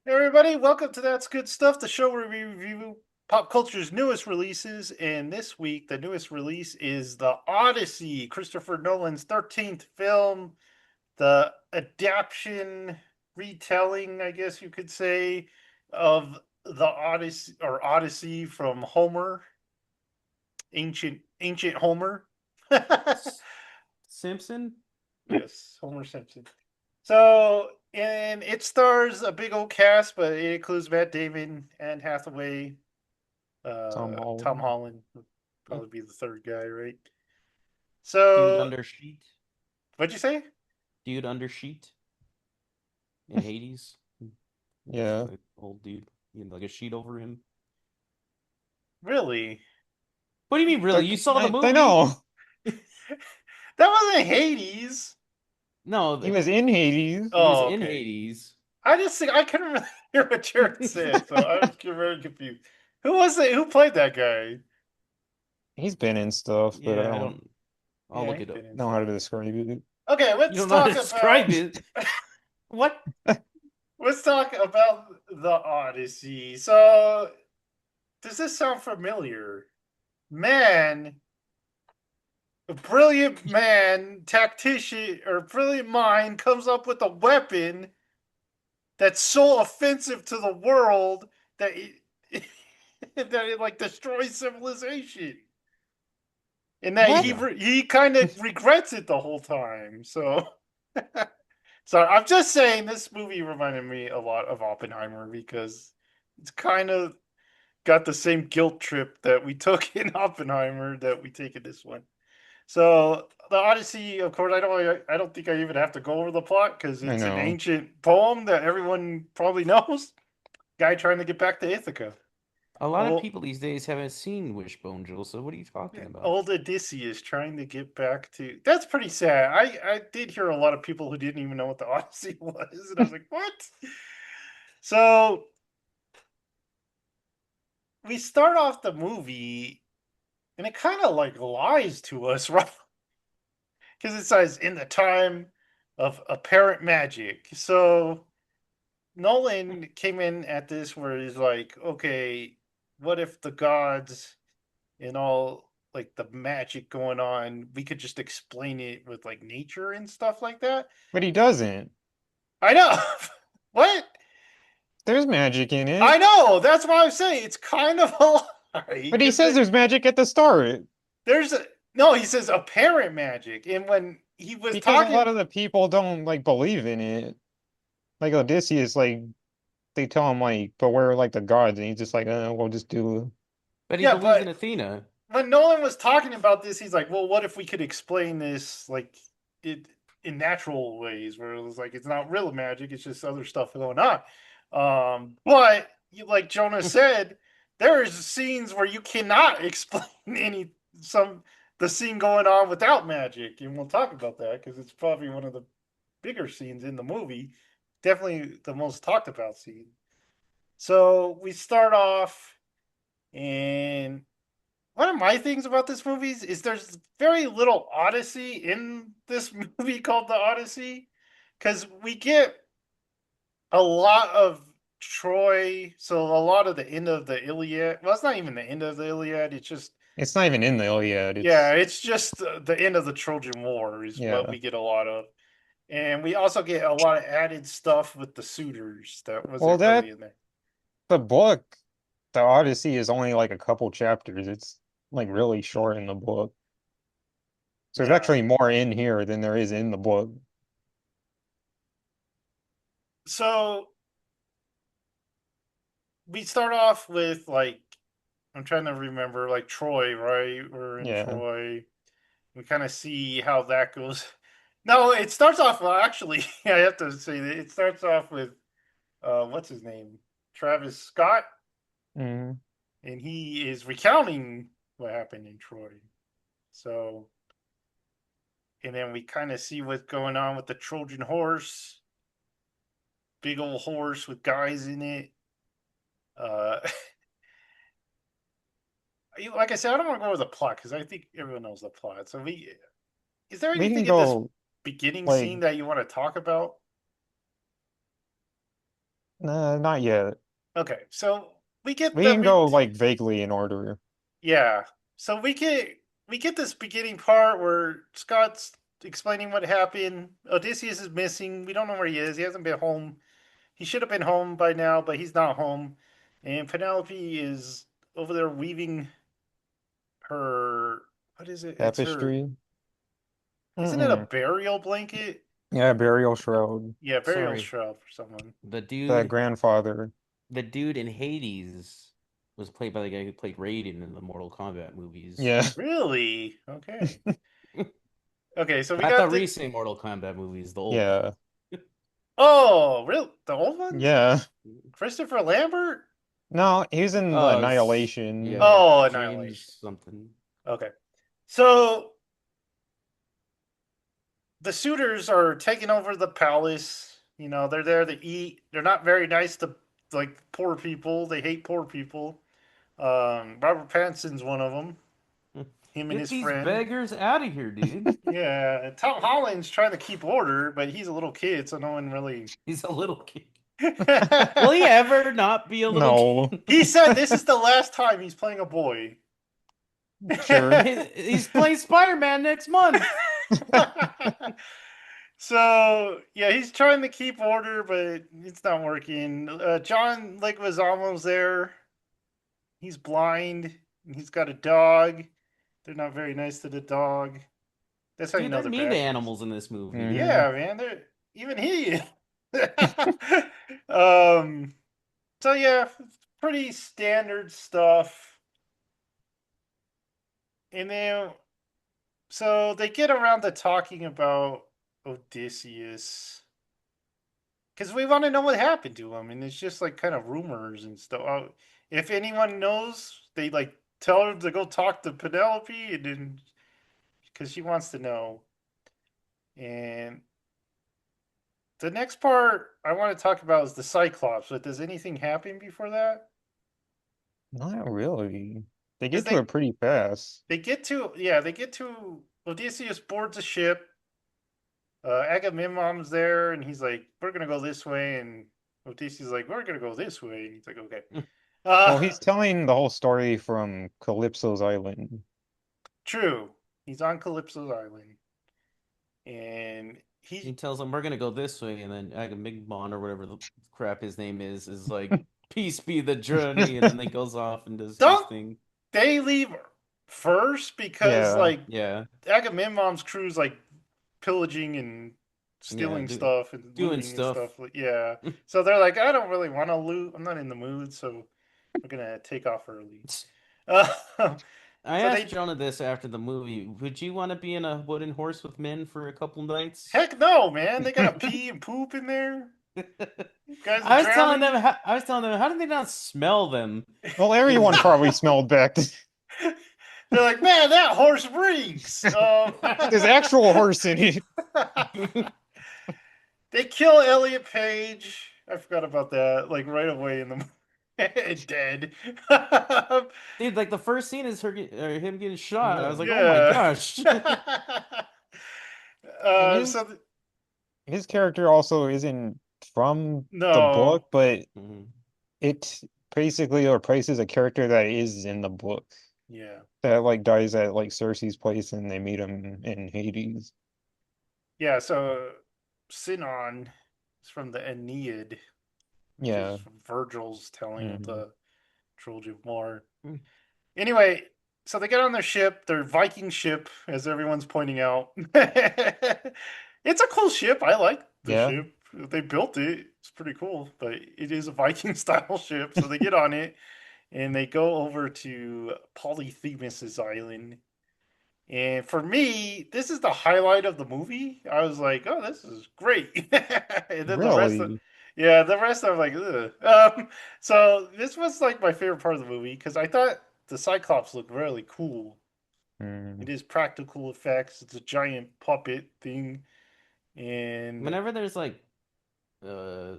Hey everybody, welcome to That's Good Stuff, the show where we review pop culture's newest releases. And this week, the newest release is The Odyssey, Christopher Nolan's 13th film, the adaptation, retelling, I guess you could say, of the Odyssey from Homer, ancient Homer. S- Simpson? Yes, Homer Simpson. So, and it stars a big old cast, but it includes Matt Damon, Anne Hathaway, Tom Tom Holland. Holland would Hmm. probably be the third guy, right? Dude So, under sheet. what'd you say? Dude under sheet in Hades. Just Yeah. like old dude. You know, like a sheet over him. Really? What do you mean, really? You saw the I movie? know. That wasn't Hades. No, He was in Hades. he was Oh, in okay. Hades. I just think I couldn't really hear what Jared said, so I was very confused. Who was it? Who played that guy? He's been in stuff, but I Yeah, I don't don't. I'll Yeah, look he's it up. been in know how stuff. to describe it. Okay, You don't know how to describe it. What? let's talk about the Odyssey. So, does this sound familiar? Man, a brilliant man, tactician, or brilliant mind comes up with a weapon that's so offensive to the world that it, that it like destroys civilization, and that What? he kind of regrets it the whole time. So, so I'm just saying this movie reminded me a lot of Oppenheimer because it's kind of got the same guilt trip that we took in Oppenheimer that we take in this one. So the Odyssey, of course, I don't think I even have to go over the plot because I it's an know. ancient poem that everyone probably knows. Guy trying to get back to Ithaca. A lot of Old, people these days haven't seen Wishbone, Joel, so what are you talking about? old Odysseus trying to get back to. That's pretty sad. I did hear a lot of people who didn't even know what the Odyssey was, and I was like, what? So we start off the movie, and it kind of like lies to us, right? Because it says in the time of apparent magic. So Nolan came in at this where he's like, okay, what if the gods and all like the magic going on, we could just explain it with like nature and stuff like that? But he doesn't. I know. What? There's magic in I it. know. That's why I'm saying it's kind of a lie But he because says there's magic at the start. there's a no. He says apparent magic, and when he was Because a lot talking, of the people don't like believe in it. Like Odysseus, like they tell him like, but we're like the gods, and he's just like, we'll just do. But he yeah, believes in but Athena. when Nolan was talking about this, he's like, "Well, what if we could explain this like it in natural ways, where it was like it's not real magic; it's just other stuff going on." But like Jonah said, there is scenes where you cannot explain any some the scene going on without magic, and we'll talk about that because it's probably one of the bigger scenes in the movie, definitely the most talked about scene. So we start off and one of my things about this movie is there's very little Odyssey in this movie called The Odyssey because we get a lot of Troy, so a lot of the end of the Iliad. Well, it's not even the end of the Iliad. It's just It's not even in the Iliad. yeah, It's it's just the end of the Trojan War is what yeah. we get a lot of, and we also get a lot of added stuff with the suitors that Well, wasn't really that in there. the book, the Odyssey is only like a couple chapters. It's like really short in the book. So there's Yeah. actually more in here than there is in the book. So we start off with like I'm trying to remember like Troy, right? We're in Yeah. Troy. We kind of see how that goes. No, it starts off well, actually. I have to say that it starts off with what's his name? Travis Scott, Mm. and he is recounting what happened in Troy. So, and then we kind of see what's going on with the Trojan horse, big old horse with guys in it. Uh, like I said, I don't want to go over the plot because I think everyone knows the plot. So we is there We can anything in this go beginning like scene that you want to talk about? Nah, not yet. Okay, so we get We the can go like vaguely in order. yeah. So we get this beginning part where Scott's explaining what happened. Odysseus is missing. We don't know where he is. He hasn't been home. He should have been home by now, but he's not home. And Penelope is over there weaving her what is it? It's her Tapestry. isn't it a Mm-mm. burial blanket? Yeah, burial shroud. Yeah, burial Sorry, shroud for someone. the The dude, grandfather. the dude in Hades was played by the guy who played Raiden in the Mortal Kombat movies. Yeah. Really? Okay. Okay, so we Not the got the recent Mortal Kombat movies, the old one. Yeah. oh, real the old ones? Yeah. Christopher Lambert? No, he's in the Annihilation. Yeah, Oh, James Annihilation. something. Okay. So the suitors are taking over the palace. You know, they're there to eat. They're not very nice to like poor people. They hate poor people. Robert Pattinson's one of them. Him and Get his these friend. beggars out of here, dude. Yeah, Tom Holland's trying to keep order, but he's a little kid, so no one really. He's a little kid. Will he ever not be a little No. kid? He said this is the last time he's playing a boy. Sure. He's playing Spider-Man next month. So yeah, he's trying to keep order, but it's not working. John Leguizamo's there. He's blind. And he's got a dog. They're not very nice to the dog. That's how you Dude, know they're they're mean to bad guys. animals in this movie. Hmm. Yeah, man. They're even he. um. So yeah, pretty standard stuff. And then so they get around to talking about Odysseus because we want to know what happened to him, and it's just like kind of rumors and stuff. If anyone knows, they like tell her to go talk to Penelope, and then because she wants to know. And the next part I want to talk about is the Cyclops. But does anything happen before that? Not really. They Because get to it pretty fast. they get to Odysseus boards a ship. Agamemnon's there, and he's like, "We're gonna go this way," and Odysseus is like, "We're gonna go this way," and he's like, "Okay." Well, Uh, he's telling the whole story from Calypso's island. true. He's on Calypso's island, and He he tells them we're gonna go this way, and then Agamemnon or whatever the crap his name is like, "Peace be the journey," and then he goes off and does his don't thing. they leave first because Yeah. like Yeah, Agamemnon's crew's like pillaging and yeah, stealing stuff and doing looting and stuff. stuff. Like, yeah, so they're like, I don't really want to loot. I'm not in the mood, so we're gonna take off early. Uh, I so asked they Jonah this after the movie. Would you want to be in a wooden horse with men for a couple nights? heck no, man. They gotta pee and poop in there. Guys are drowning. I was telling them, how did they not smell them? Well, everyone probably smelled back. They're like, man, that horse reeks. There's actual horse in it. They kill Elliot Page. I forgot about that. Like right away in the dead. Dude, like the first scene is him getting shot. I was like, oh my Yeah. gosh. And So his character also isn't from the no. book, but Mhm. it basically replaces a character that is in the book Yeah. that like dies at like Cersei's place and they meet him in Hades. Yeah. So Sinon is from the Aeneid, which Yeah. is Virgil's telling of Hmm. the Trojan War. Mm. Anyway, so they get on their ship, their Viking ship, as everyone's pointing out. It's a cool ship. I like the Yeah. ship. They built it. It's pretty cool, but it is a Viking style ship. So they get on it and they go over to Polyphemus's island. And for me, this is the highlight of the movie. I was like, "Oh, this is great." And then Really? yeah, the rest I'm like, ugh. So this was like my favorite part of the movie because I thought the Cyclops looked really cool. Mm. It is practical effects. It's a giant puppet thing, and Whenever there's uh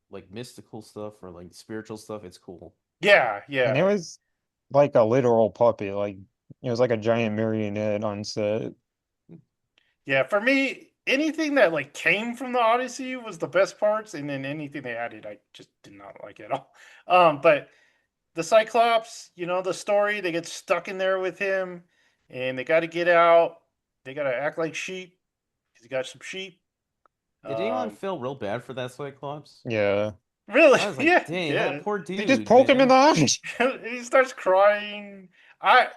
like mystical stuff or like spiritual stuff, it's cool. yeah, And it yeah, was like a literal puppet, like it was like a giant marionette on set. yeah. For me, anything that like came from the Odyssey was the best parts, and then anything they added, I just did not like at all. But the Cyclops, the story, they get stuck in there with him, and they got to get out. They got to act like sheep because he got some sheep. Did anyone Um, feel real bad for that Cyclops? Yeah. really, I was like, yeah, dang, yeah. that poor They just dude, poked him in the man. eye. He starts crying. I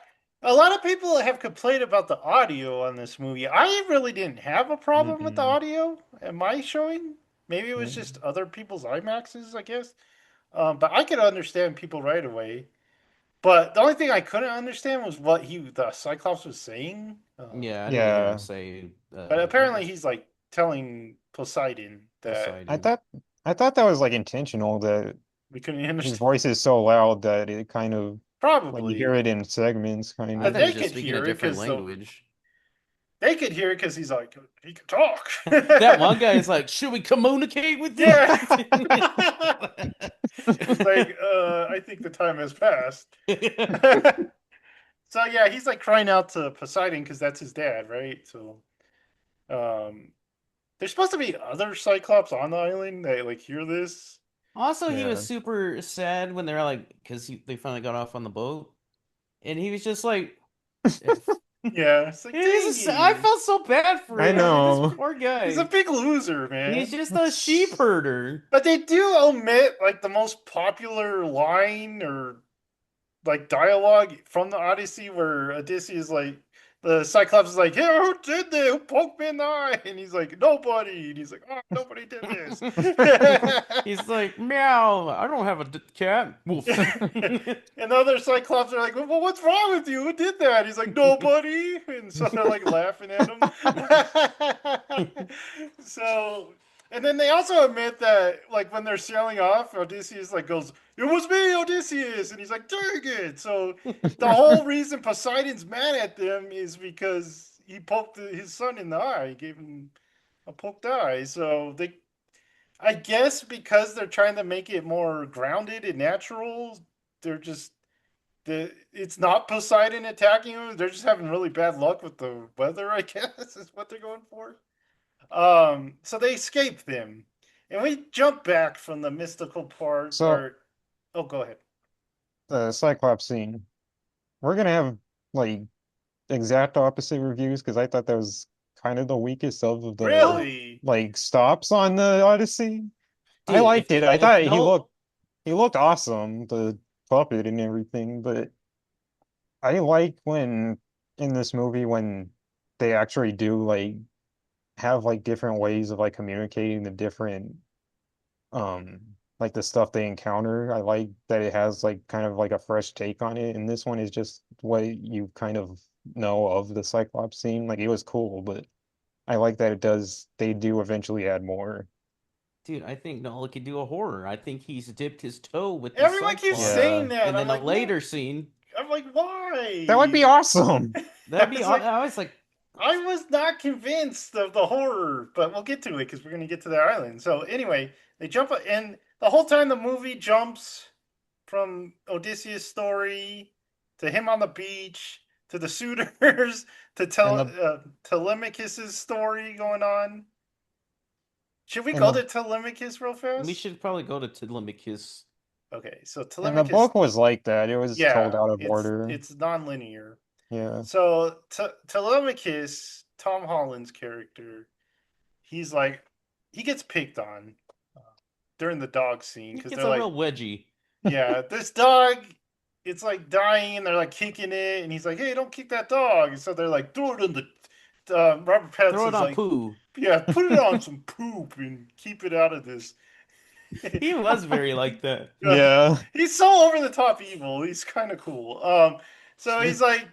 A lot of people have complained about the audio on this movie. I really didn't have a problem with the Mm-mm. audio at my showing. Maybe it was just other people's IMAXs, I guess. But I could understand people right away. But the only thing I couldn't understand was what the Cyclops was saying. Yeah, I didn't hear him Yeah. say But apparently this he's like telling Poseidon that I Poseidon. thought I thought that was like intentional that we couldn't his understand. voice is so loud that it kind of like you hear Probably, it in segments kind I but of. thought he they was just could speaking a hear it different because language. he's like he can talk. That one guy is like, should we communicate with you? Yeah. He's like, I think the time has passed. So yeah, he's like crying out to Poseidon because that's his dad, right? So um there's supposed to be other Cyclops on the island that like hear this. Also, he was Yeah. super sad when they were like, because they finally got off on the boat, and he was just like, Yeah, it's like dang I it. felt so bad for I him. I was like, this know. poor He's a guy. big loser, He's man. just a sheep herder. But they do omit like the most popular line or like dialogue from the Odyssey where Odyssey is like the Cyclops is like, "Hey, who did this? Who poked me in the eye?" And he's like, "Nobody." And he's like, "Oh, nobody did this." He's like, meow, I don't have a cat. Woof. And the other Cyclops are like, "Well, what's wrong with you? Who did that?" He's like, "Nobody." And so they're like laughing at him. So, and then they also admit that, like, when they're sailing off, Odysseus like goes, "It was me, Odysseus," and he's like, "Dang it!" So the whole reason Poseidon's mad at them is because he poked his son in the eye, he gave him a poked eye. So I guess, because they're trying to make it more grounded and natural, they're just it's not Poseidon attacking them. They're just having really bad luck with the weather, I guess, is what they're going for. So they escape them, and we jump back from the mystical part. So Or, oh, go ahead. the Cyclops scene, we're gonna have like exact opposite reviews because I thought that was kind of the weakest of the Really? like stops on the Odyssey. I Dude, liked it. I thought no, he looked awesome, the puppet and everything, but I like when in this movie when they actually do like have like different ways of like communicating the different like the stuff they encounter. I like that it has like kind of like a fresh take on it, and this one is just what you kind of know of the Cyclops scene. Like it was cool, but I like that they do eventually add more. dude, I think Nolan could do a horror. I think he's dipped his toe with the Everyone keeps Cyclops, saying Yeah, that. and I'm then a like, no. later scene I'm like, that would why? be awesome. that'd be. It's like, I was like, I was not convinced of the horror, but we'll get to it because we're going to get to the island. So anyway, they jump, and the whole time the movie jumps from Odysseus' story to him on the beach to the suitors to And the Telemachus's story going on. Should we and go the to Telemachus real we fast? should probably go to Telemachus. Okay, so and the Telemachus, book was like that. It was told yeah, out of it's order. it's non-linear. Yeah. So Telemachus, Tom Holland's character, he's like, he gets picked on uh, during the dog scene He because gets they're a like, real wedgie. yeah, this dog, it's like dying, and they're like kicking it, and he's like, hey, don't kick that dog. And so they're like, throw it in the. Robert Throw it Pattinson's on like, poo. yeah, put it on some poop and keep it out of this. He was very like that. Yeah. He's so over the top evil. He's kind of cool. So he's like,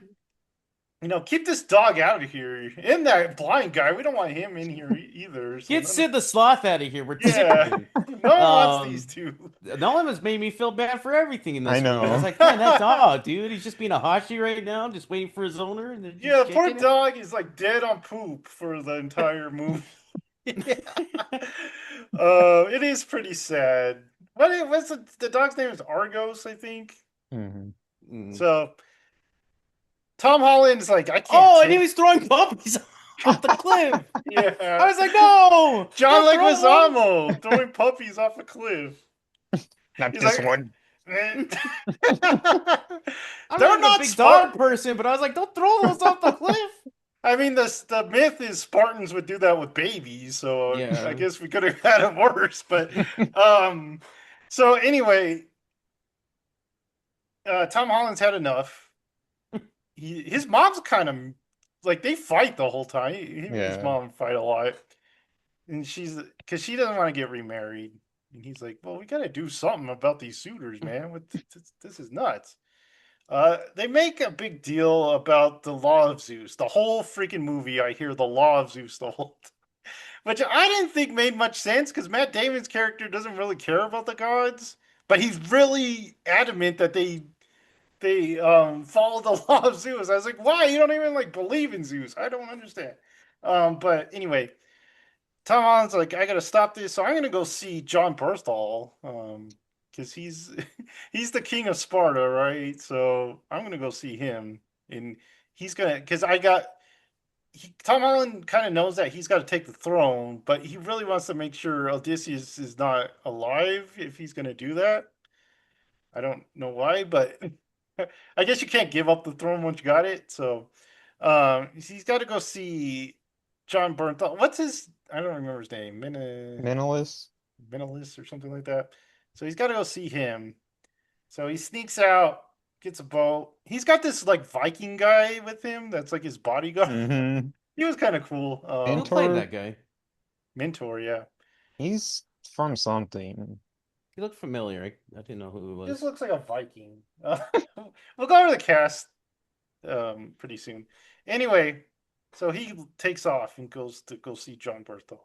keep this dog out of here. And that blind guy, we don't want him in here either. So Get Sid the Sloth out of here. We're sick of yeah, him. no one wants these two. Nolan has made me feel bad for everything in I this movie. I was know. like, man, that dog, dude, he's just being a Hashi right now, just waiting for his owner, and they're Yeah, just the poor kicking him. dog is like dead on poop for the entire movie. It is pretty sad. What's the dog's name is Argos, I think. Mhm. Mm. So Tom Holland's like, I can't Oh, and he take. was throwing puppies. off the cliff. I Yeah. was like, no, John don't throw one. Leguizamo throwing puppies off a cliff. Not He's this like, one. "Eh." I'm They're not a not big dog Spart. person, but I was like, don't throw those off the cliff. I mean, the myth is Spartans would do that with babies, so I Yeah. guess we could have had it worse. But um, so anyway, Tom Holland's had enough. His mom's kind of like they fight the whole time. Him and his Yeah. mom fight a lot, and she's because she doesn't want to get remarried, and he's like, "Well, we got to do something about these suitors, man. This is nuts." They make a big deal about the law of Zeus. The whole freaking movie, I hear the law of Zeus the whole time, which I didn't think made much sense because Matt Damon's character doesn't really care about the gods, but he's really adamant that they follow the law of Zeus. I was like, why? You don't even like believe in Zeus. I don't understand. But anyway, Tom Holland's like, I gotta stop this, so I'm gonna go see John Bernthal, because he's he's the king of Sparta, right? So I'm gonna go see him, and he's gonna because Tom Holland kind of knows that he's got to take the throne, but he really wants to make sure Odysseus is not alive if he's gonna do that. I don't know why, but I guess you can't give up the throne once you got it. So he's got to go see John Bernthal. What's his? I don't remember his name. Menelaus. Menelaus or something like that. So he's got to go see him. So he sneaks out, gets a boat. He's got this like Viking guy with him that's like his bodyguard. Mm-hmm. He was kind of cool. Who played Mentor. that guy? Mentor, yeah. He's from something. He looked familiar. I didn't know who it Just was. looks like a Viking. We'll go over the cast pretty soon. Anyway, so he takes off and goes to go see John Berthel.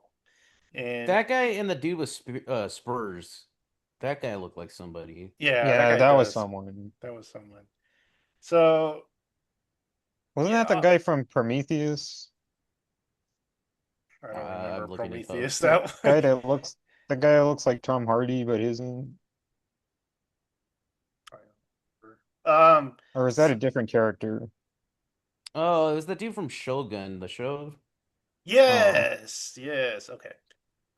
And That guy and the dude with Spurs. That guy looked like somebody. yeah, that Yeah, guy that was does. someone. That was someone. So Wasn't yeah, that the guy from Prometheus? I don't remember I'm looking it up. Prometheus The that guy way. that looks the guy that looks like Tom Hardy but isn't. I don't remember. Or is that a different character? Oh, it was the dude from Shogun, the show. Oh. Yes, yes, okay.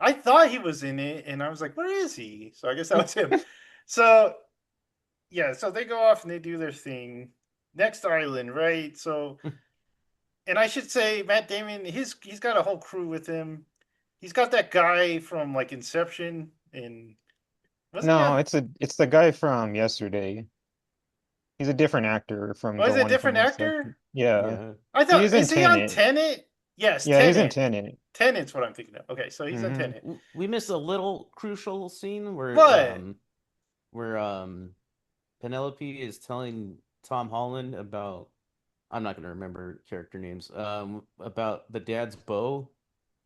I thought he was in it, and I was like, "Where is he?" So I guess that was him. So yeah, so they go off and they do their thing. Next island, right? So, and I should say, Matt Damon, he's got a whole crew with him. He's got that guy from like Inception, and wasn't he No, on? it's the guy from yesterday. He's a different actor from Was the it a one different from Inception. actor? Yeah. Yeah. I He thought is in is he on Tenet. Tenet? Yes, Yeah, he's in Tenet. Tenet. Tenet's what I'm thinking of. Okay, so he's on Mm-hmm. Tenet. We missed a little crucial scene What? where Penelope is telling Tom Holland about I'm not gonna remember character names. About the dad's bow,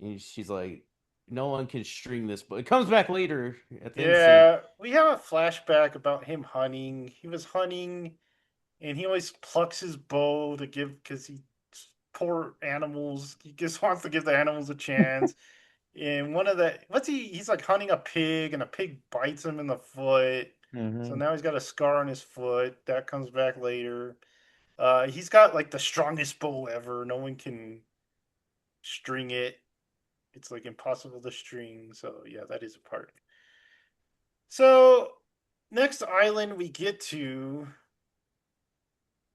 and she's like, "No one can string this bow." It comes back later at the end scene. Yeah, we have a flashback about him hunting. He was hunting, and he always plucks his bow to give because he poor animals. He just wants to give the animals a chance. And one of the what's he's like hunting a pig, and a pig bites him in the foot. So Mm-hmm. now he's got a scar on his foot. That comes back later. He's got like the strongest bow ever. No one can string it. It's like impossible to string. So yeah, that is a part. So next island we get to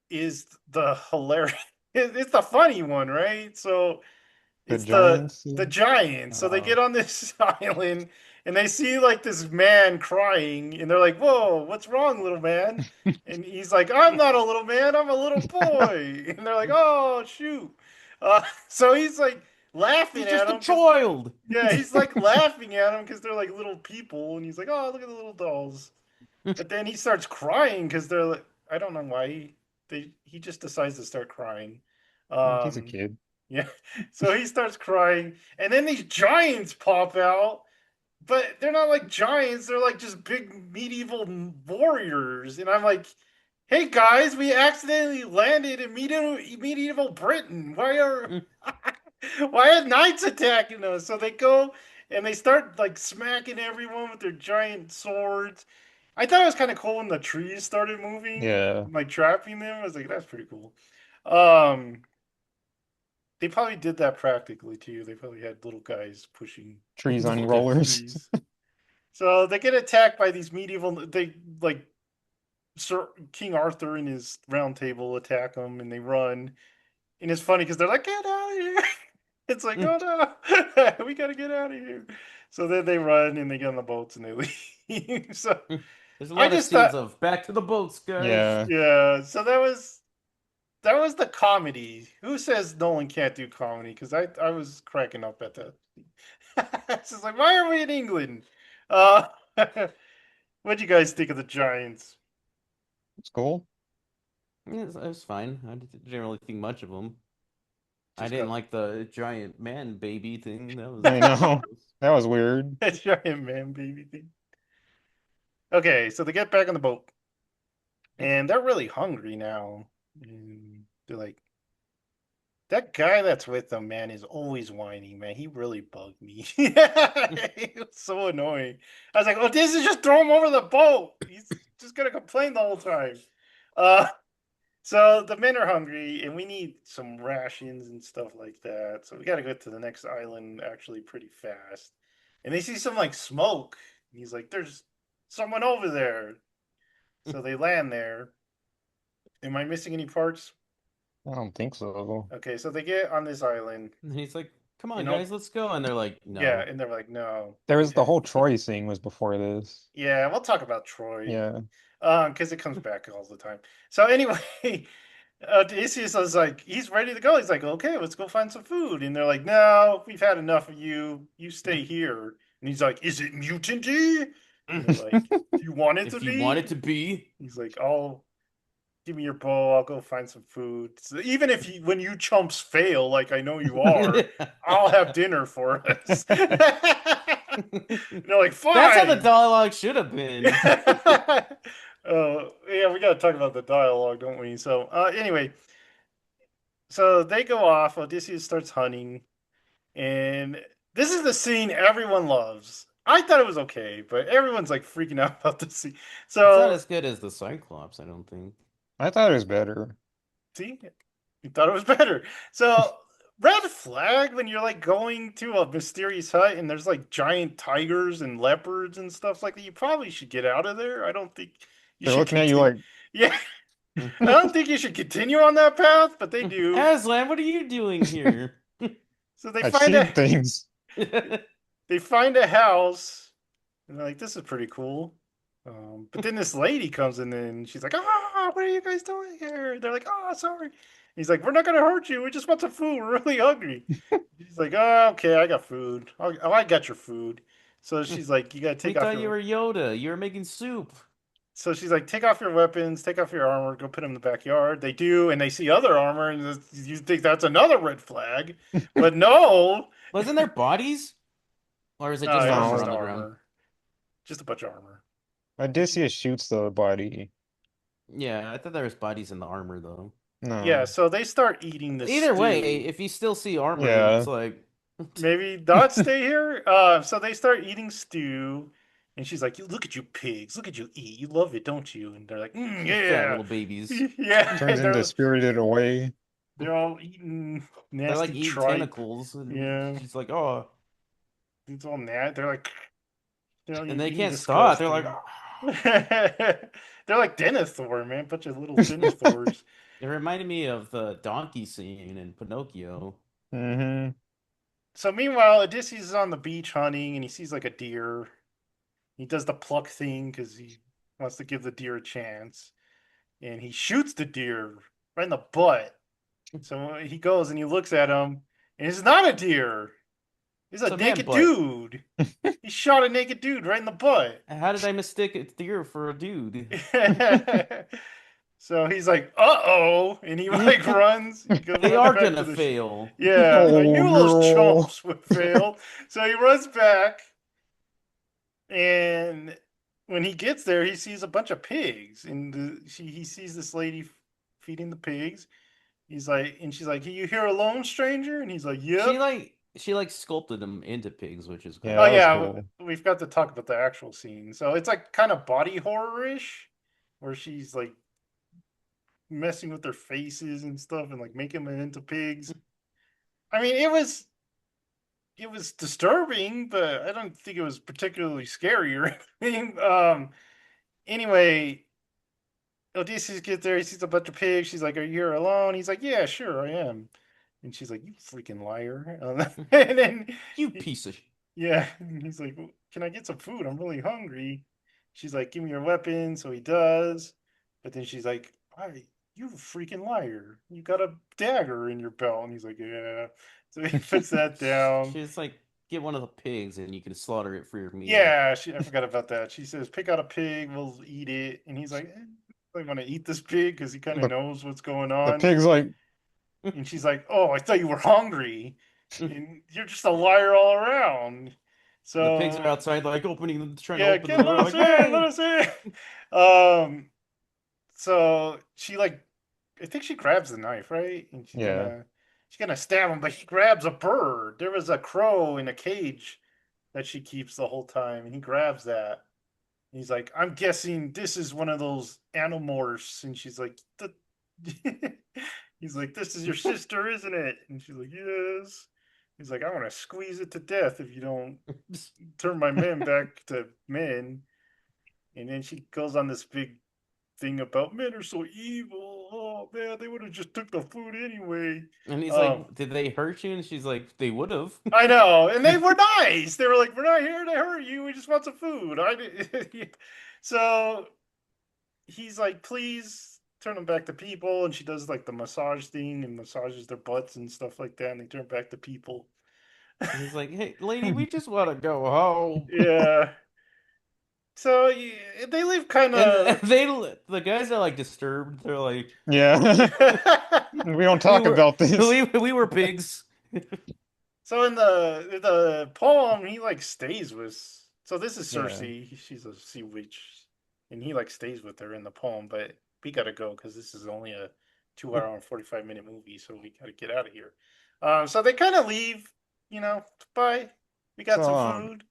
is the hilarious. It's the funny one, right? So The it's the Giants. giants. So they Uh, get on this island and they see like this man crying, and they're like, "Whoa, what's wrong, little man?" And he's like, "I'm not a little man. I'm a little boy." And they're like, "Oh shoot!" So he's like laughing He's at just a them because child. yeah, he's like laughing at them because they're like little people, and he's like, "Oh, look at the little dolls." But then he starts crying because they're like, I don't know why he just decides to start crying. he's a Um, kid. yeah, so he starts crying, and then these giants pop out, but they're not like giants; they're like just big medieval warriors. And I'm like, hey guys, we accidentally landed in medieval Britain. Why are why are knights attacking us? So they go and they start like smacking everyone with their giant swords. I thought it was kind of cool when the trees started moving, Yeah. like trapping them. I was like, that's pretty cool. Um, they probably did that practically too. They probably had little guys pushing Trees on Little guys. rollers. trees. So they get attacked by these medieval. They like Sir King Arthur and his round table attack them, and they run. And it's funny because they're like, "Get out of here!" It's like, "Oh no, we gotta get out of here." So then they run and they get on the boats and they leave. So There's a I lot of just scenes thought, of back to the boats, guys. Yeah. yeah. So that was the comedy. Who says Nolan can't do comedy? Because I was cracking up at that. It's just like, why are we in England? Uh, what'd you guys think of the Giants? It's cool. Yeah, it was fine. I didn't really think much of them. I Just didn't got like the giant man baby thing. That was I kind of know. gross. That was weird. that giant man baby thing. Okay, so they get back on the boat and they're really hungry now. And they're like, that guy that's with them, man, is always whining, man. He really bugged me. It was so annoying. I was like, oh, this is just throw him over the boat. He's just gonna complain the whole time. Uh, so the men are hungry, and we need some rations and stuff like that. So we got to go to the next island actually pretty fast. And they see some like smoke. And he's like, "There's someone over there." So they land there. Am I missing any parts? I don't think so. Okay, so they get on this island. And he's like, "Come You on, know, guys, let's go." And they're like, yeah, "No." and they're like, "No, There we was the have." whole Troy scene was before this. Yeah, we'll talk about Troy, Yeah. because it comes back all the time. So anyway, Odysseus is like, he's ready to go. He's like, okay, let's go find some food. And they're like, no, we've had enough of you. You stay here. And he's like, is it mutanty? And they're like, do you want it to If you want it be? to be. He's like, I'll give me your bow. I'll go find some food. So even if you, when you chumps fail, like I know you are, I'll have dinner for us. And they're like, That's how the fine. dialogue should have been. Yeah, we got to talk about the dialogue, don't we? So, anyway, so they go off. Odysseus starts hunting, and this is the scene everyone loves. I thought it was okay, but everyone's like freaking out about this scene. It's not So, as good as the Cyclops, I don't think. I thought it was better. see, you thought it was better. So, red flag when you're like going to a mysterious hut and there's like giant tigers and leopards and stuff like that. You probably should get out of there. I don't think you They're should looking at you continue. like, Yeah, I don't think you should continue on that path, but they do. Aslan, what are you doing here? So they I've find seen a things. they find a house, and they're like, "This is pretty cool." But then this lady comes in, and she's like, "Ah, what are you guys doing here?" They're like, "Oh, sorry." He's like, "We're not gonna hurt you. We just want some food. We're really hungry." She's like, "Oh, okay, I got food. I got your food." So she's like, "You gotta We take off thought you your." were Yoda. You were making soup. So she's like, "Take off your weapons, take off your armor, go put them in the backyard." They do, and they see other armor, and you think that's another red flag, but no. Wasn't there bodies? Or is it No, just it was armor just on No. the ground? armor. Just a bunch of armor. Odysseus shoots the body. Yeah, I thought there was bodies in the armor though. Yeah, No. so they start eating the Either way, stew. if you still see armor, Yeah. it's like Maybe not stay here. So they start eating stew, and she's like, "Look at you pigs! Look at you eat! You love it, don't you?" And they're like, fat "Yeah, little babies. yeah." Turns into They're Spirited Away. they're all eating They're like nasty eating tripe. tentacles, and Yeah, she's like, "Oh," it's all nat. They're like, and they eating can't stop. They're like, disgusting. They're like Denethor, man, bunch of little Denethors. it reminded me of the donkey scene in Pinocchio. Hmm. So meanwhile, Odysseus is on the beach hunting, and he sees like a deer. He does the pluck thing because he wants to give the deer a chance, and he shoots the deer right in the butt. So he goes and he looks at him, and it's not a deer. It's It's a a man naked butt. dude. He shot a naked dude right in the butt. How did I mistake a deer for a dude? So he's like, "Uh-oh," and he like runs. He goes They runs are back to gonna the fail. yeah. I Oh knew those no. chumps would fail. So he runs back, and when he gets there, he sees a bunch of pigs, and he sees this lady feeding the pigs. He's like, and she's like, "Are you here alone, stranger?" And he's like, She "Yep." like she like sculpted them into pigs, which is Yeah, Oh cool. that was yeah, cool. we've got to talk about the actual scene. So it's like kind of body horror-ish, where she's like messing with their faces and stuff, and like making them into pigs. I mean, it was disturbing, but I don't think it was particularly scary or anything. Anyway, Odysseus gets there. He sees a bunch of pigs. She's like, "Are you here alone?" He's like, "Yeah, sure, I am." And she's like, "You freaking liar!" And then, You piece of. yeah, and he's like, "Well, can I get some food? I'm really hungry." She's like, "Give me your weapon." So he does. But then she's like, "Why? You freaking liar. You got a dagger in your belt." And he's like, "Yeah." So he puts that down. She's like, get one of the pigs and you can slaughter it for your meal. Yeah, I forgot about that. She says, "Pick out a pig, we'll eat it." And he's like, I want to eat this pig because he kind of The knows what's going the on. pig's like, And she's like, "Oh, I thought you were hungry, and you're just a liar all around." The pigs are So outside, like trying to yeah, open the get door. let us Like, in, let hey, us in. Um, so she like, I think she grabs the knife, right? And yeah. she's gonna stab him, but he grabs a bird. There was a crow in a cage that she keeps the whole time, and he grabs that. He's like, "I'm guessing this is one of those animorphs," and she's like, he's like, "This is your sister, isn't it?" And she's like, "Yes." He's like, "I want to squeeze it to death if you don't turn my men back to men." And then she goes on this big thing about men are so evil. Oh man, they would have just took the food anyway. and he's Um, like, did they hurt you? And she's like, they would have. I know, and they were nice. They were like, "We're not here to hurt you. We just want some food." So he's like, "Please turn them back to people," and she does like the massage thing and massages their butts and stuff like that, and they turn back to people. And he's like, hey, lady, we just want to go home. Yeah. So yeah, they live kind And of. the guys are like disturbed. They're like, Yeah. We don't we talk were about this. we were pigs. So in the poem, he like stays with. So this is Yeah. Cersei. She's a sea witch, and he like stays with her in the poem. But we gotta go because this is only a 2 hour and 45 minute movie, so we gotta get out of here. So they kind of leave. You know, bye. We got So some food.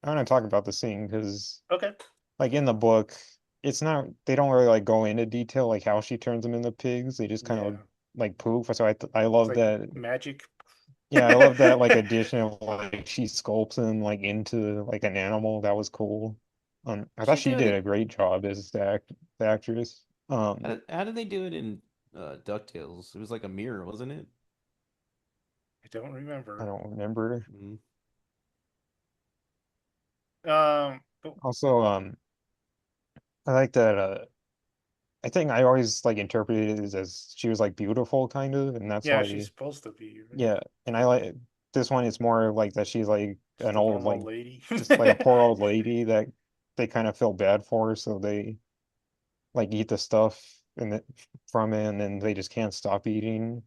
I want to talk about the scene because Okay. like in the book, it's not they don't really like go into detail like how she turns them into pigs. They just kind of Yeah, like poof. So I it's love like that. magic. Yeah, I love that like addition of like she sculpts him like into like an animal. That was cool. I thought She she did did a it. great job as the actress. How did they do it in DuckTales? It was like a mirror, wasn't it? I don't I remember. don't remember. Mm. But Also, I like that. I think I always like interpreted it as she was like beautiful, kind of, and that's yeah, she's why. supposed to be right. Yeah, and I like this one. It's more like that she's like Just an a old normal like lady. just like a poor old lady that they kind of feel bad for, so they like eat the stuff and from it, and then they just can't stop eating.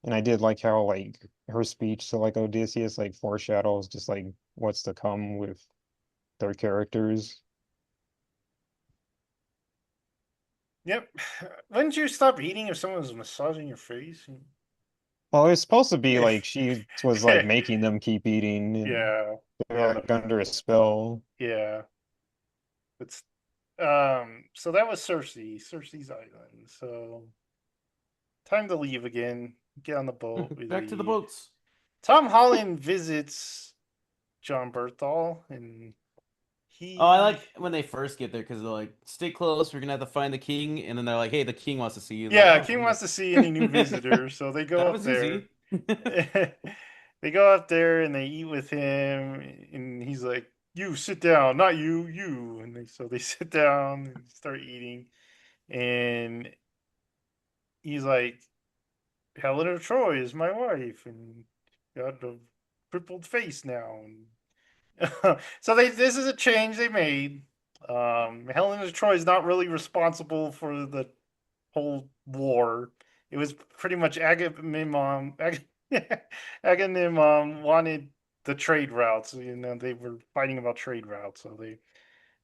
And I did like how like her speech to like Odysseus like foreshadows just like what's to come with their characters. Yep. Wouldn't you stop eating if someone was massaging your face? Well, it's supposed to be Yeah. like she was like making them keep eating, and Yeah. they're like under a spell. Yeah. It's so that was Cersei's island. So time to leave again. Get on the boat, we Back to the leave. boats. Tom Holland visits John Berthal and Oh, I he like when they first get there because they're like, "Stay close. We're gonna have to find the king." And then they're like, "Hey, the king wants to see you." And like, yeah, "Oh, King okay." wants to see any new visitors, so they go That up was there. easy. They go up there and they eat with him, and he's like, "You sit down, not you, you." And so they sit down and start eating, and he's like, "Helen of Troy is my wife, and got a crippled face now." And so this is a change they made. Helen of Troy is not really responsible for the whole war. It was pretty much Agamemnon wanted the trade routes. You know, they were fighting about trade routes, so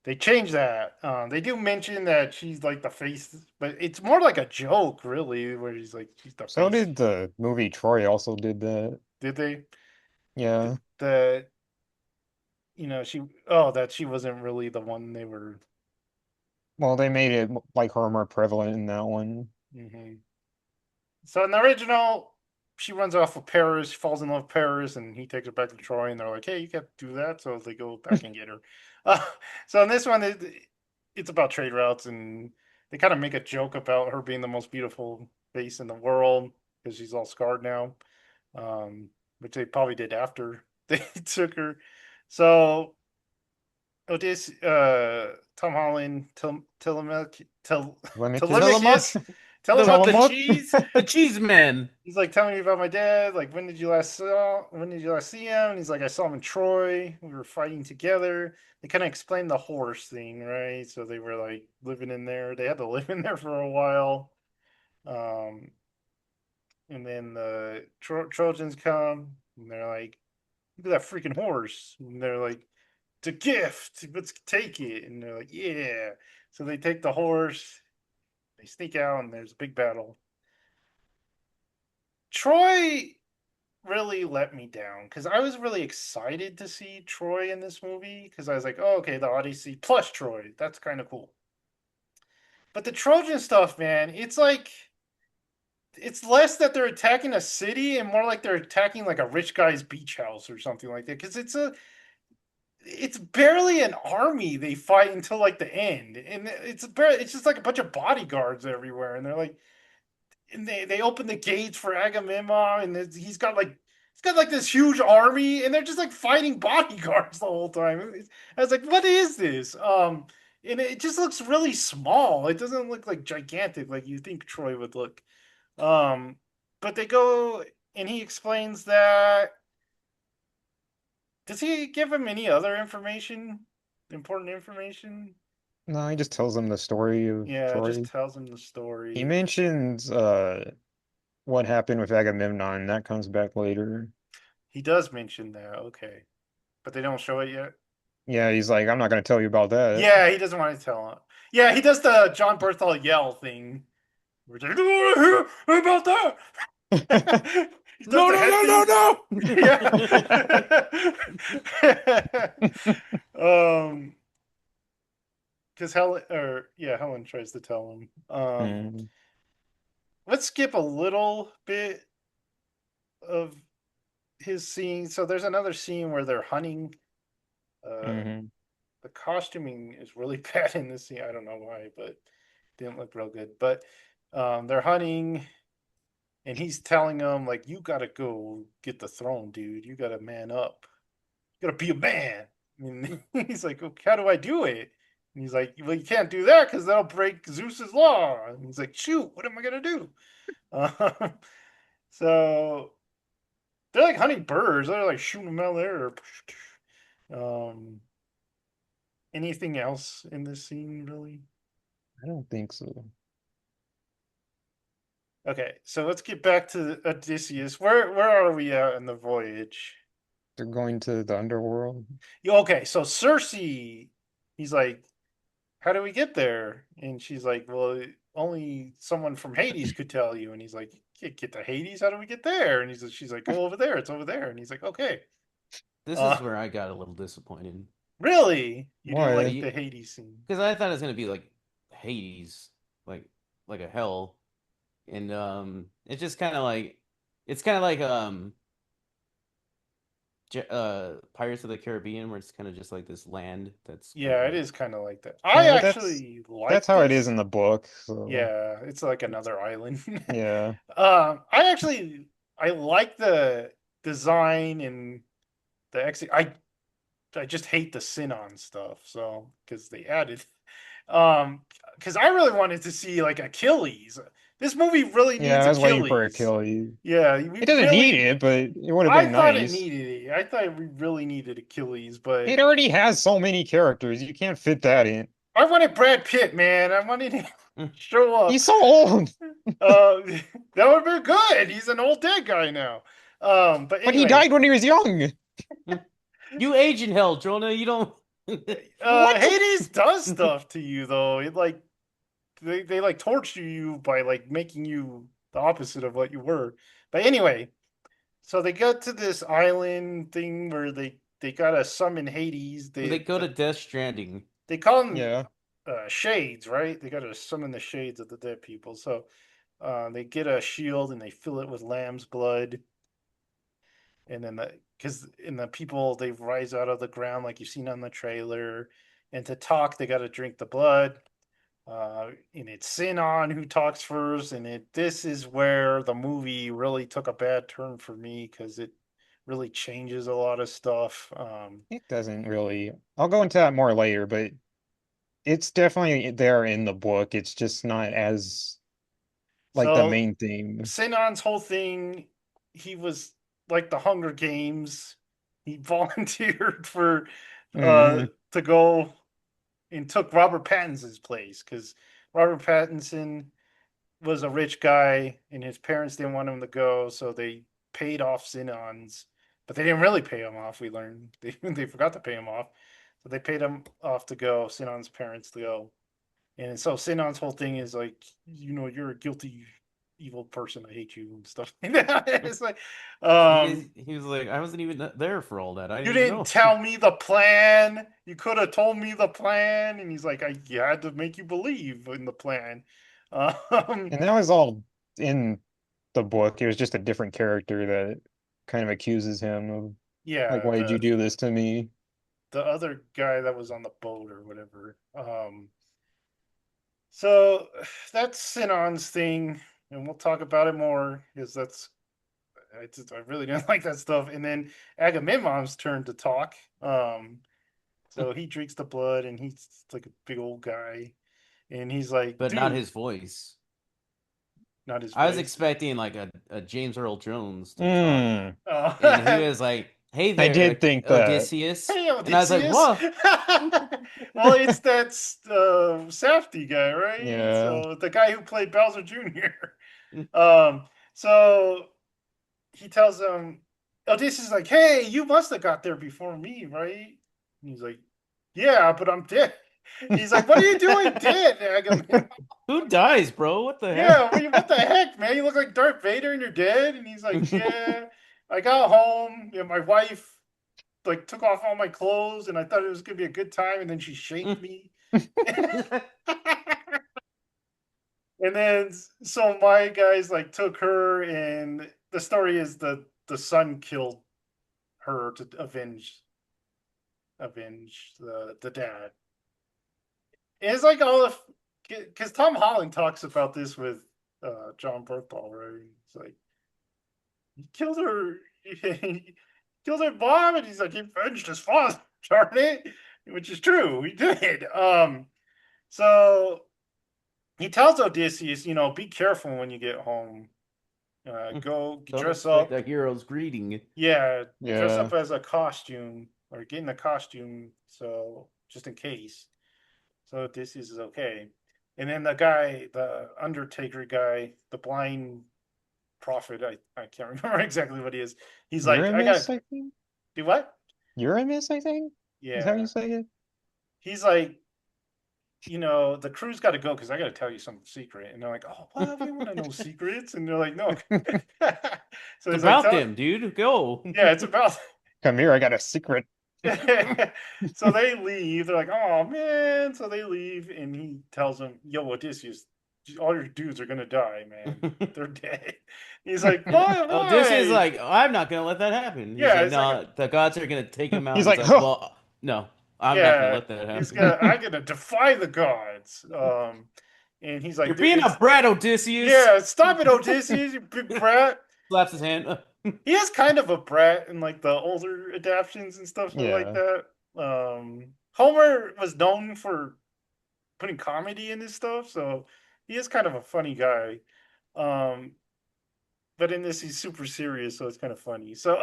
they changed that. They do mention that she's like the face, but it's more like a joke, really, where he's like she's the So face. did the movie Troy also did that. Did they? Yeah. The she that she wasn't really the one they were. Well, they made it like her more prevalent in that one. Mhm. So in the original, she runs off with Paris, falls in love with Paris, and he takes her back to Troy, and they're like, "Hey, you can't do that," so they go back and get her. Uh, so in this one, it's about trade routes, and they kind of make a joke about her being the most beautiful face in the world because she's all scarred now, which they probably did after they took her. So Odyssey, Tom Holland, Tillamook? Telemachus, The the Tillamook? cheese. the cheese man. He's like telling me about my dad. Like, when did you last see him? And he's like, I saw him in Troy. We were fighting together. They kind of explained the horse thing, right? So they were like living in there. They had to live in there for a while. Um, and then the Trojans come and they're like, look at that freaking horse. And they're like, it's a gift. Let's take it. And they're like, yeah. So they take the horse. They sneak out and there's a big battle. Troy really let me down because I was really excited to see Troy in this movie because I was like, oh, okay, the Odyssey plus Troy. That's kind of cool. But the Trojan stuff, man, it's like it's less that they're attacking a city and more like they're attacking like a rich guy's beach house or something like that. Because it's barely an army they fight until like the end, and it's just like a bunch of bodyguards everywhere, and they're like and they open the gates for Agamemnon, and he's got like this huge army, and they're just like fighting bodyguards the whole time. I was like, what is this? And it just looks really small. It doesn't look like gigantic like you think Troy would look. Um, but they go and he explains that. Does he give him any other information? Important information? No, he just tells them the story of Yeah, just Troy. tells him the He story. mentions what happened with Agamemnon. That comes back later. He does mention that, okay. But they don't show it yet. Yeah, he's like, I'm not gonna tell you about that. Yeah, he doesn't want to tell him. Yeah, he does the John Berthal yell thing. Which I don't want to hear about that. He does No, the no, head no, thing. no, Yeah. Because Helen tries to tell him. Mm, Let's skip a little bit of his scene. So there's another scene where they're hunting. Uh, hmm the costuming is really bad in this scene. I don't know why, but it didn't look real good. But they're hunting, and he's telling them like, "You gotta go get the throne, dude. You gotta man up. You gotta be a man." And he's like, "Okay, how do I do it?" And he's like, "Well, you can't do that because that'll break Zeus's law." And he's like, "Shoot, what am I gonna do?" Um, so they're like hunting birds. They're like shooting them out there. Um, anything else in this scene really? I don't think so. Okay, so let's get back to Odysseus. Where are we at in the voyage? They're going to the underworld. Okay, so Circe, he's like, how do we get there? And she's like, well, only someone from Hades could tell you. And he's like, get to Hades? How do we get there? And she's like, go over there. It's over there. And he's like, okay. This Uh, is where I got a little disappointed. really? You didn't like Why? the Hades scene? Because I thought it was gonna be like Hades, like a hell, and it's just kind of like it's kind of like Pirates of the Caribbean, where it's kind of just like this land that's kind of Yeah, it like is kind of like that. I Yeah, but actually that's like how it is in this. the book. So Yeah, it's like another island. yeah, I like the design and the I just hate the Sinon stuff. So because they added, because I really wanted to see like Achilles. This movie really yeah. needs I was waiting for Achilles. Achilles. Yeah, we It doesn't need really. it, but it would have I been thought it nice. needed it. I thought we really needed Achilles, but It already has so many characters. You can't fit that in. I wanted Brad Pitt, man. I wanted him to show up. He's so old, That would be good. He's an old dead guy now. But but he anyway, died when he was young. you age in hell, Jonah. You don't. What? Hades does stuff to you though. It like they like torture you by like making you the opposite of what you were. But anyway, so they got to this island thing where they gotta summon Hades. They go to Death Stranding. They call them Yeah. shades, right? They gotta summon the shades of the dead people. So They get a shield and they fill it with lamb's blood, and then because in the people they rise out of the ground like you've seen on the trailer, and to talk they got to drink the blood. And it's Sinon who talks first, and this is where the movie really took a bad turn for me because it really changes a lot of stuff. It doesn't really. I'll go into that more later, but it's definitely there in the book. It's just not as like the So main theme. Sinon's whole thing, he was like the Hunger Games. He volunteered for Mm, to go and took Robert Pattinson's place because Robert Pattinson was a rich guy and his parents didn't want him to go, so they paid off Sinon's, but they didn't really pay him off. We learned they forgot to pay him off, so they paid him off to go. Sinon's parents to go, and so Sinon's whole thing is like, you're a guilty, evil person. I hate you and stuff like that. It's like, He was like, I wasn't even there for all that. I you didn't even didn't know. tell me the plan. You could have told me the plan. And he's like, I had to make you believe in the plan. Um, and that was all in the book. It was just a different character that kind of accuses him of like, yeah, why did you do this to me? the other guy that was on the boat or whatever. So that's Sinon's thing, and we'll talk about it more because I really didn't like that stuff. And then Agamemnon's turn to talk. So he drinks the blood, and he's like a big old guy, and he's like, But not dude, his voice. not his I was voice. expecting like a James Earl Jones to talk, Mm, and he Oh. was like, "Hey I there, did think that. Odysseus," Hey, and I was like, Odysseus. "Whoa!" Well, it's that Safety guy, right? Yeah. So the guy who played Bowser Jr. So he tells him, Odysseus is like, "Hey, you must have got there before me, right?" And he's like, "Yeah, but I'm dead." He's like, "What are you doing dead, Agamemnon?" Who dies, bro? What the heck? Yeah, what the heck, man? You look like Darth Vader and you're dead. And he's like, "Yeah, I got home. My wife like took off all my clothes, and I thought it was gonna be a good time, and then she shanked me." And then so my guys like took her, and the story is the son killed her to avenge the dad. And it's like all of because Tom Holland talks about this with John Berthal, right? It's like he killed her, he killed her mom, and he's like he avenged his father, darn it, which is true, he did. So he tells Odysseus, be careful when you get home. Go Don't dress expect up. a hero's greeting. Yeah, dress Yeah. up as a costume or get in a costume, so just in case. So Odysseus is okay. And then the guy, the Undertaker guy, the blind prophet, I can't remember exactly what he is. He's like, I Uramis, gotta I think. do what? Uramis, I think. Is that how you Yeah. say it? He's like, the crew's got to go because I got to tell you some secret. And they're like, oh, what? We want to know secrets. And they're like, no. So It's he's like, about them, dude. Go. yeah, it's about. Come here, I got a secret. So they leave. They're like, oh, man. So they leave. And he tells them, yo, Odysseus, all your dudes are going to die, man. They're dead. He's like, And why? Odysseus is Why? like, I'm not gonna let that happen. He's Yeah, like, it's like, no, the gods are gonna take him out. He's And he's like, like, oh, well, no, I'm not gonna yeah, let that he's happen. gonna, I'm going to defy the gods. And he's You're like, being a it's, brat, Odysseus. yeah, stop it, Odysseus, you big brat. Slaps his hand. He is kind of a brat in like the older adaptations and stuff like yeah. that. Homer was known for putting comedy in his stuff, so he is kind of a funny guy. Um, but in this, he's super serious, so it's kind of funny. So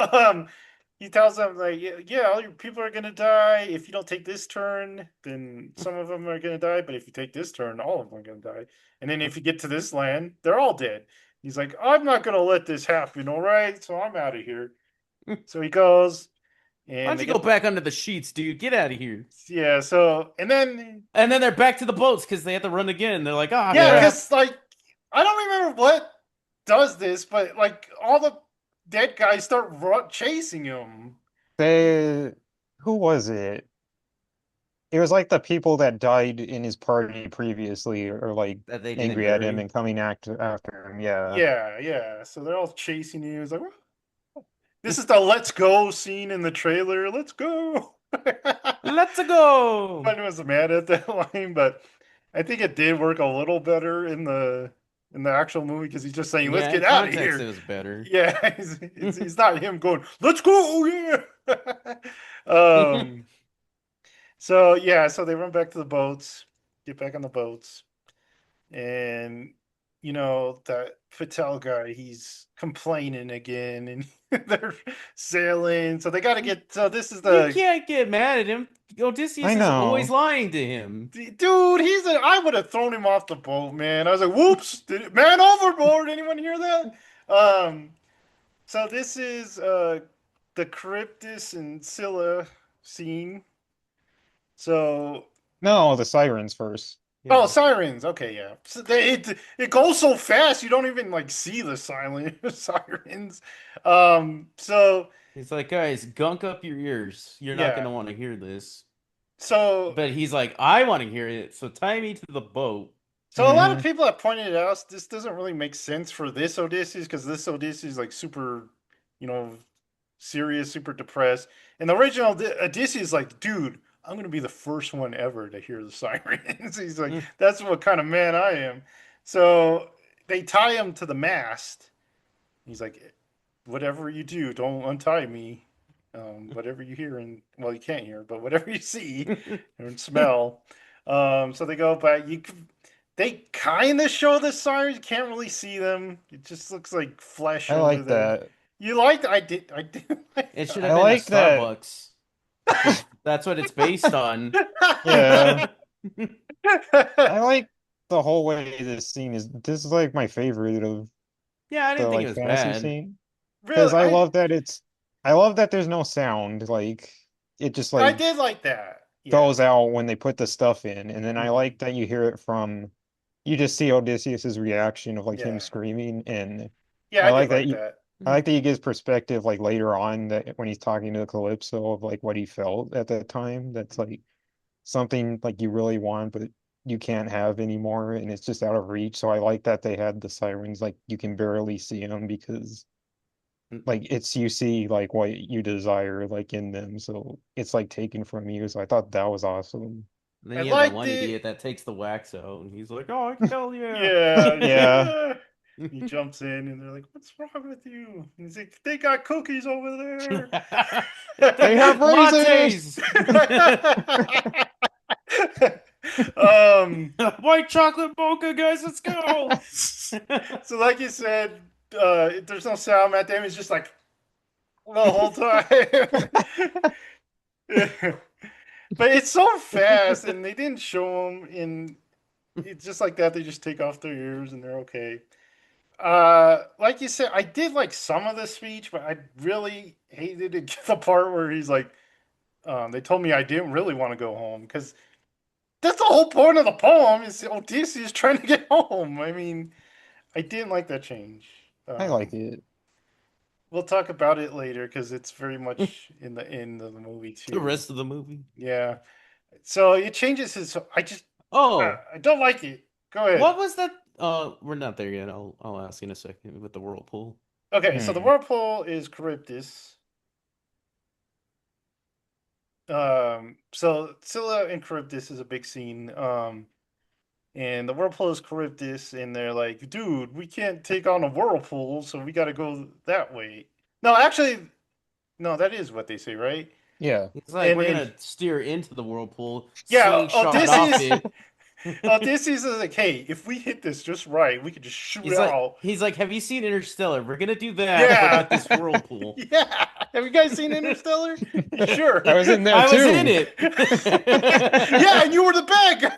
he tells them like, yeah, all your people are gonna die if you don't take this turn. Then some of them are gonna die, but if you take this turn, all of them are gonna die. And then if you get to this land, they're all dead. He's like, I'm not gonna let this happen. All right, so I'm out of here. So he goes, Why and don't they you go get back under the sheets, dude? Get out of here. yeah. So and then And then they're back to the boats because they have to run again. They're like, ah, yeah, Yeah. crap. because like I don't remember what does this, but like all the dead guys start chasing him. They, who was it? it was like the people that died in his party previously are like that they didn't angry at him bury. and coming after him. Yeah. Yeah, yeah. So they're all chasing you. It's like, this is the "Let's go" scene in the trailer. Let's go. Let's go. I was mad at that line, but I think it did work a little better in the actual movie because he's just saying, "Let's Yeah, in get out of context, it here." was better. Yeah, it's not him going, "Let's go." Yeah. um. So yeah, so they run back to the boats, get back on the boats, and that Patel guy, he's complaining again, and they're sailing. So they got to get. So this is You the can't get mad at him. Odysseus I is always know. lying to him. dude. I would have thrown him off the boat, man. I was like, "Whoops, man overboard." Anyone hear that? Um. So this is the Charybdis and Scylla scene. So No, the sirens first. oh, Yeah. sirens. Okay, yeah. So it goes so fast you don't even like see the silent sirens. So He's like, guys, gunk up your ears. You're not yeah. gonna want to hear this. So But he's like, I want to hear it. So tie me to the boat. a lot of Hmm. people have pointed out this doesn't really make sense for this Odysseus because this Odysseus is like super, you know, serious, super depressed. And the original Odysseus is like, dude, I'm gonna be the first one ever to hear the sirens. He's like, Mm. that's what kind of man I am. So they tie him to the mast. He's like, whatever you do, don't untie me. Whatever you hear and well, you can't hear, but whatever you see and smell. So they go, but they kind of show the sirens. You can't really see them. It just looks like flesh I over like there. that. You liked? I did like It should I have been a like that. Starbucks because that's what it's based on. Yeah. Yeah, I like the whole way this scene is. This is like my favorite of I the didn't think it like was fantasy bad. scene Really, because I love that there's no sound. Like it just I like did like that. Yeah. goes out when they put the stuff in, and then I Mhm. like that you hear it from. You just see Odysseus's reaction of like him Yeah. screaming, and Yeah, I I did like that like you. that. I like that he gives perspective like later on that when he's talking to Calypso of like what he felt at that time. That's like something like you really want, but you can't have anymore, and it's just out of reach. So I like that they had the sirens, like you can barely see them because And like it's you see like what you desire like in them. So it's like taken from you. So I thought that was awesome. then I you have that liked one it. idiot that takes the wax out, and he's like, "Oh, hell yeah!" Yeah, Yeah, yeah. He jumps in and they're like, "What's wrong with you?" And he's like, "They got cookies over they there." have raisins. Lattes, white chocolate mocha, guys. Let's go. so like you said, there's no sound. Matt Damon's just like the whole time. But it's so fast, and they didn't show them in. It's just like that. They just take off their ears and they're okay. Like you said, I did like some of the speech, but I really hated it, the part where he's like, they told me I didn't really want to go home because that's the whole point of the poem is Odysseus trying to get home. I mean, I didn't like that change. I like it. We'll talk about it later because it's very much in the end of the movie The too. rest of the movie. Yeah. So it changes his. Oh, I don't like it. Go ahead. what was that? We're not there yet. I'll ask in a second with the whirlpool. Okay, so the Hmm. whirlpool is Charybdis. So Scylla and Charybdis is a big scene. And the whirlpool is Charybdis, and they're like, dude, we can't take on a whirlpool, so we got to go that way. No, actually, no, that is what they say, right? Yeah. He's like, And we're then, gonna steer into the whirlpool, yeah, slingshot off it. Odysseus is like, hey, if we hit this just right, we could just shoot out. He's like, have you seen Interstellar? We're gonna do that, but Yeah, with this whirlpool. yeah. Have you guys seen Interstellar? You sure? I was in there I was in too. it. Yeah, and you were the bad guy.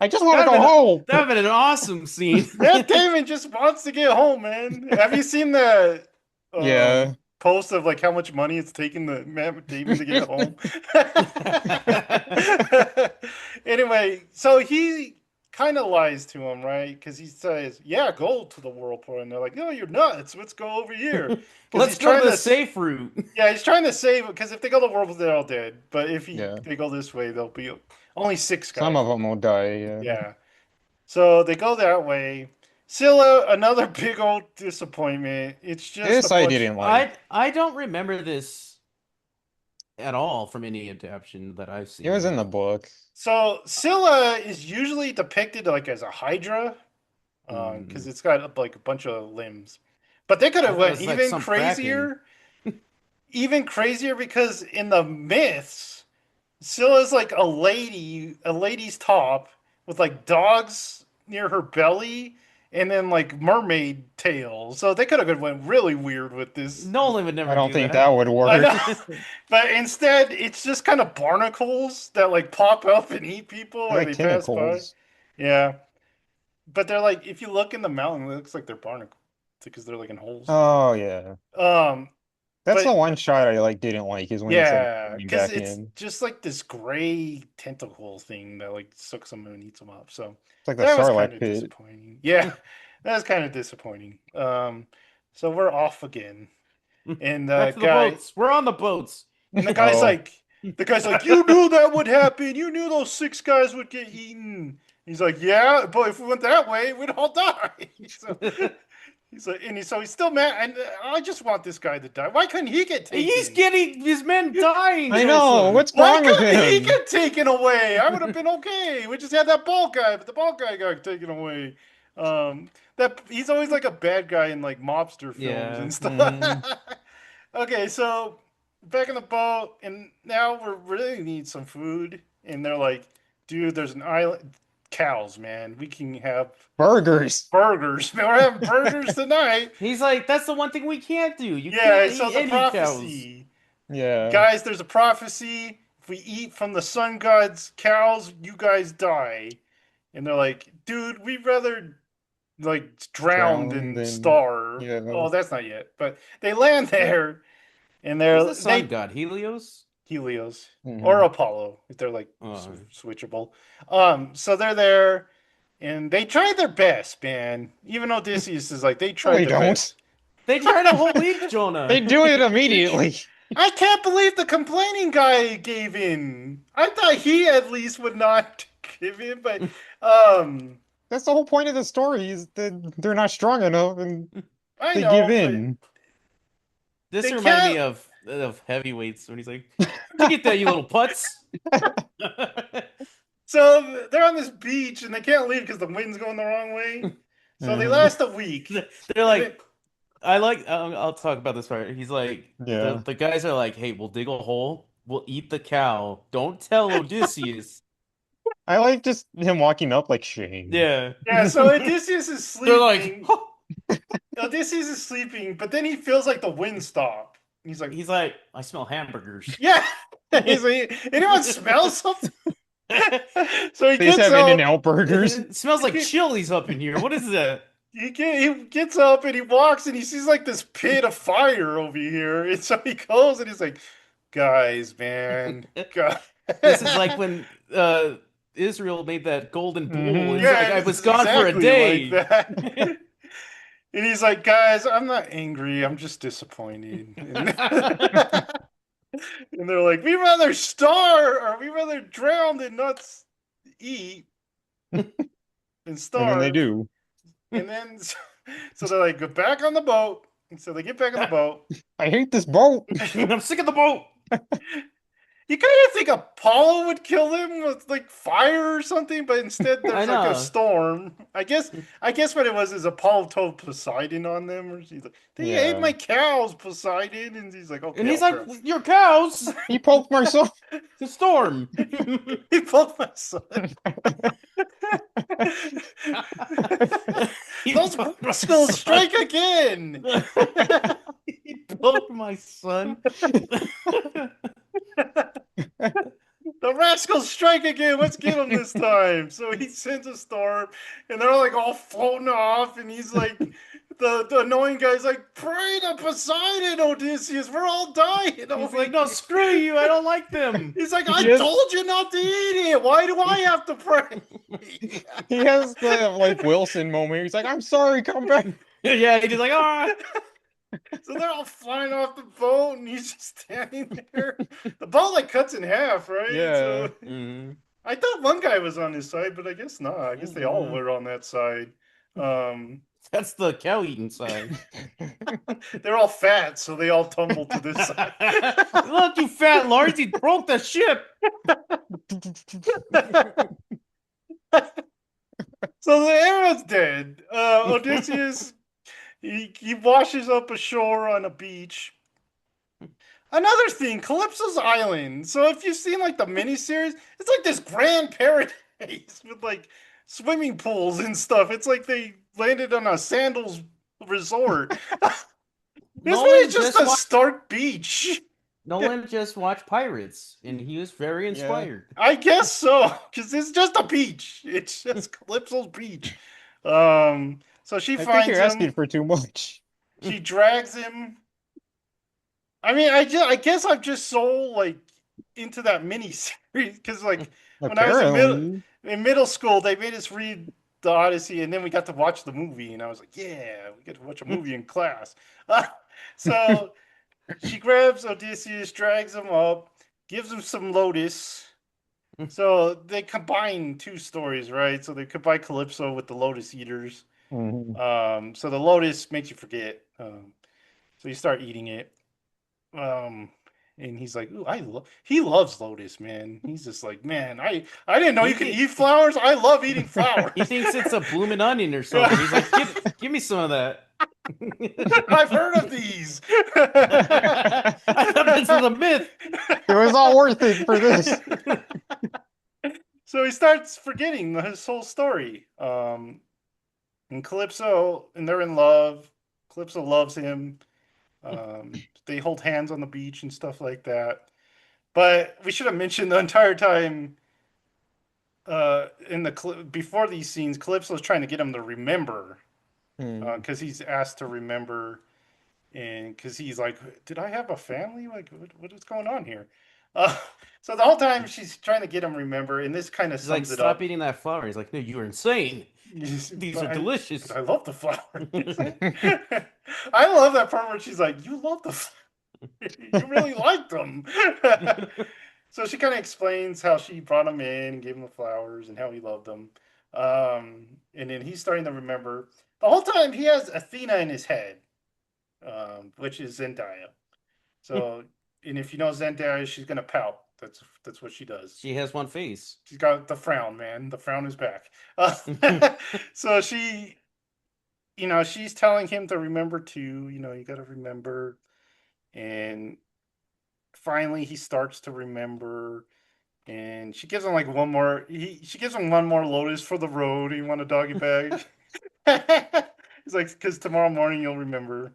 I just want to That'd go been home. that'd been an awesome scene. Matt Damon just wants to get home, man. Have you seen the Yeah. post of like how much money it's taking the Matt Damon to get home? Anyway, so he kind of lies to him, right? Because he says, "Yeah, go to the whirlpool," and they're like, "No, you're nuts. Let's go over here." Because Let's he's go trying the to, safe route. yeah, he's trying to save. Because if they go to the whirlpool, they're all dead. But if Yeah. they go this way, they'll be only six Some guys. of them will die, yeah. Yeah. So they go that way. Scylla, another big old disappointment. It's just a This I bunch. didn't like. I don't remember this at all from any adaptation that I've It was seen. in the book. So Scylla is usually depicted like as a Hydra, because it's got like a bunch of limbs. But they could I have thought it went was like even some Kraken. crazier, even crazier because in the myths, Scylla's like a lady's top with like dogs near her belly and then like mermaid tails. So they could have went really weird with this. Nolan would I never don't do think that that. would I work. know, but instead it's just kind of barnacles that like pop up and eat people I where like they pass by. tentacles. Yeah, but they're like if you look in the mountain, it looks like they're barnacles because they're like in holes. Oh yeah. Um, That's the but one shot I like didn't like is when it's like yeah, going because back it's in. just like this gray tentacle thing that like sucks them and eats them up. So It's like the that was kind Sarlacc of pit. disappointing. Yeah, that was kind of disappointing. So we're off again, and Back to the boats. We're on the boats. the guy's Oh, like, you knew that would happen. You knew those six guys would get eaten. He's like, yeah, but if we went that way, we'd all die. So he's like, so he's still mad, and I just want this guy to die. Why couldn't he get He's taken? getting his men dying. I know. Joseph. What's Why wrong with couldn't he him? get taken away? I would have been okay. We just had that bald guy, but the bald guy got taken away. That he's always like a bad guy in like mobster films Yeah. and stuff. Mhm. Okay, so back in the boat, and now we really need some food. And they're like, dude, there's an island. Cows, man. We can have Burgers. burgers. Man, we're having burgers tonight. He's like, that's the one thing we can't do. You Yeah, can't so eat the any cows. prophecy. Yeah. Guys, there's a prophecy. If we eat from the sun god's cows, you guys die. And they're like, dude, we'd rather like drown Drowned than and starve. yeah. Oh, that's not yet. But they land there and Who's the sun they god? Helios? Helios or Mhm. Apollo, if they're like Oh. switchable. So they're there and they tried their best, man. Even Odysseus is like they No, tried they their don't. best. They tried a whole week, Jonah. They do it immediately. I can't believe the complaining guy gave in. I thought he at least would not give in, but That's the whole point of the story is that they're not strong enough and I they give know, but in. This they reminded me can't. of heavyweights when he's like, "Where'd you get that, you little putz?" So they're on this beach and they can't leave because the wind's going the wrong way. So they Mhm. last a week. They're like, I like. I'll talk about this part. He's like, Yeah. the guys are like, "Hey, we'll dig a hole. We'll eat the cow. Don't tell Odysseus." I like just him walking up like shame. Yeah. Yeah, so Odysseus is They're like, sleeping. Odysseus is sleeping, but then he feels like the wind stop. He's like, I smell hamburgers. yeah. He's like, anyone smell something? So he They just gets have up. In-N-Out burgers. It smells like chilies up in here. What is that? He gets up and he walks and he sees like this pit of fire over here. And so he goes and he's like, guys, man. God. This is like when Israel made that golden bull. Mhm. He's Yeah, like, I it's was gone for a exactly day. like that. And he's like, guys, I'm not angry. I'm just disappointed. And they're like, we rather starve or we rather drown than not eat and And then they starve. do. And then, so they're like, go back on the boat. And so they get back on the boat. I hate this boat. I'm sick of the boat. You kind of think Apollo would kill them with like fire or something, but instead I there's like a know. storm. I guess what it was is Apollo told Poseidon on them, or he's like, they ate Yeah. my cows, Poseidon, and he's like, okay, And he's I'll like, your cows. He poked my son. The storm. he pulled my son. Those rascals strike again. He poked my son. The rascals strike again. Let's get them this time. So he sends a storm, and they're like all floating off, and he's like, the annoying guy's like, pray to Poseidon, Odysseus. We're all dying over He's like, no, here." screw you. I don't like them. He's like, I He has told you not to eat it. Why do I have to pray? he has the like Wilson moment. He's like, I'm sorry, come back. Yeah, he's like, ah. So they're all flying off the boat, and he's just standing there. The boat like cuts in half, right? Yeah. So Mhm. I thought one guy was on his side, but I guess not. I guess they all Mhm. were on that side. That's the cow eating side. They're all fat, so they all tumble to this side. Look, you fat Lars, he broke the ship. So the arrow's dead. Odysseus, he washes up ashore on a beach. Another thing, Calypso's Island. So if you've seen like the miniseries, it's like this grand paradise with like swimming pools and stuff. It's like they landed on a sandals resort. This one Nolan is just just a watched stark beach. Nolan just watched Pirates, and he was very inspired. I guess so, because it's just a beach. It's just Calypso's beach. So she I think finds you're asking him. for too much. She drags him. I mean, I guess I'm just so like into that mini series because like when I was Apparently. in middle school, they made us read the Odyssey, and then we got to watch the movie, and I was like, yeah, we get to watch a movie in class. So she grabs Odysseus, drags him up, gives him some lotus. So they combine two stories, right? So they combine Calypso with the Lotus Eaters. Mhm. So the lotus makes you forget. So you start eating it. And he's like, "Ooh, he loves lotus, man." He's just like, "Man, I didn't know He you could thi- eat flowers. I love eating flowers." He thinks it's a blooming onion or something. He's like, give me some of that. I've heard of these. I thought this was a myth. It was all worth it for this. So he starts forgetting his whole story. And Calypso, and they're in love. Calypso loves him. They hold hands on the beach and stuff like that. But we should have mentioned the entire time in the before these scenes, Calypso's trying to get him to remember Hmm. because he's asked to remember, and because he's like, "Did I have a family? Like, what is going on here?" Uh, so the whole time she's trying to get him remember, and this kind of He's like, sums it stop up. eating that flower. He's like, no, you're insane. These but are delicious. but I love the flower. I love that part where she's like, "You love the flower. You really like them." So she kind of explains how she brought him in and gave him the flowers and how he loved them. And then he's starting to remember. The whole time he has Athena in his head, which is Zendaya. So, and if you know Zendaya, she's gonna pout. That's what she does. She has one face. She's got the frown, man. The frown is back. So she's telling him to remember too. You got to remember. And finally, he starts to remember. And she gives him like one more. She gives him one more lotus for the road. You want a doggy bag? He's like, because tomorrow morning you'll remember.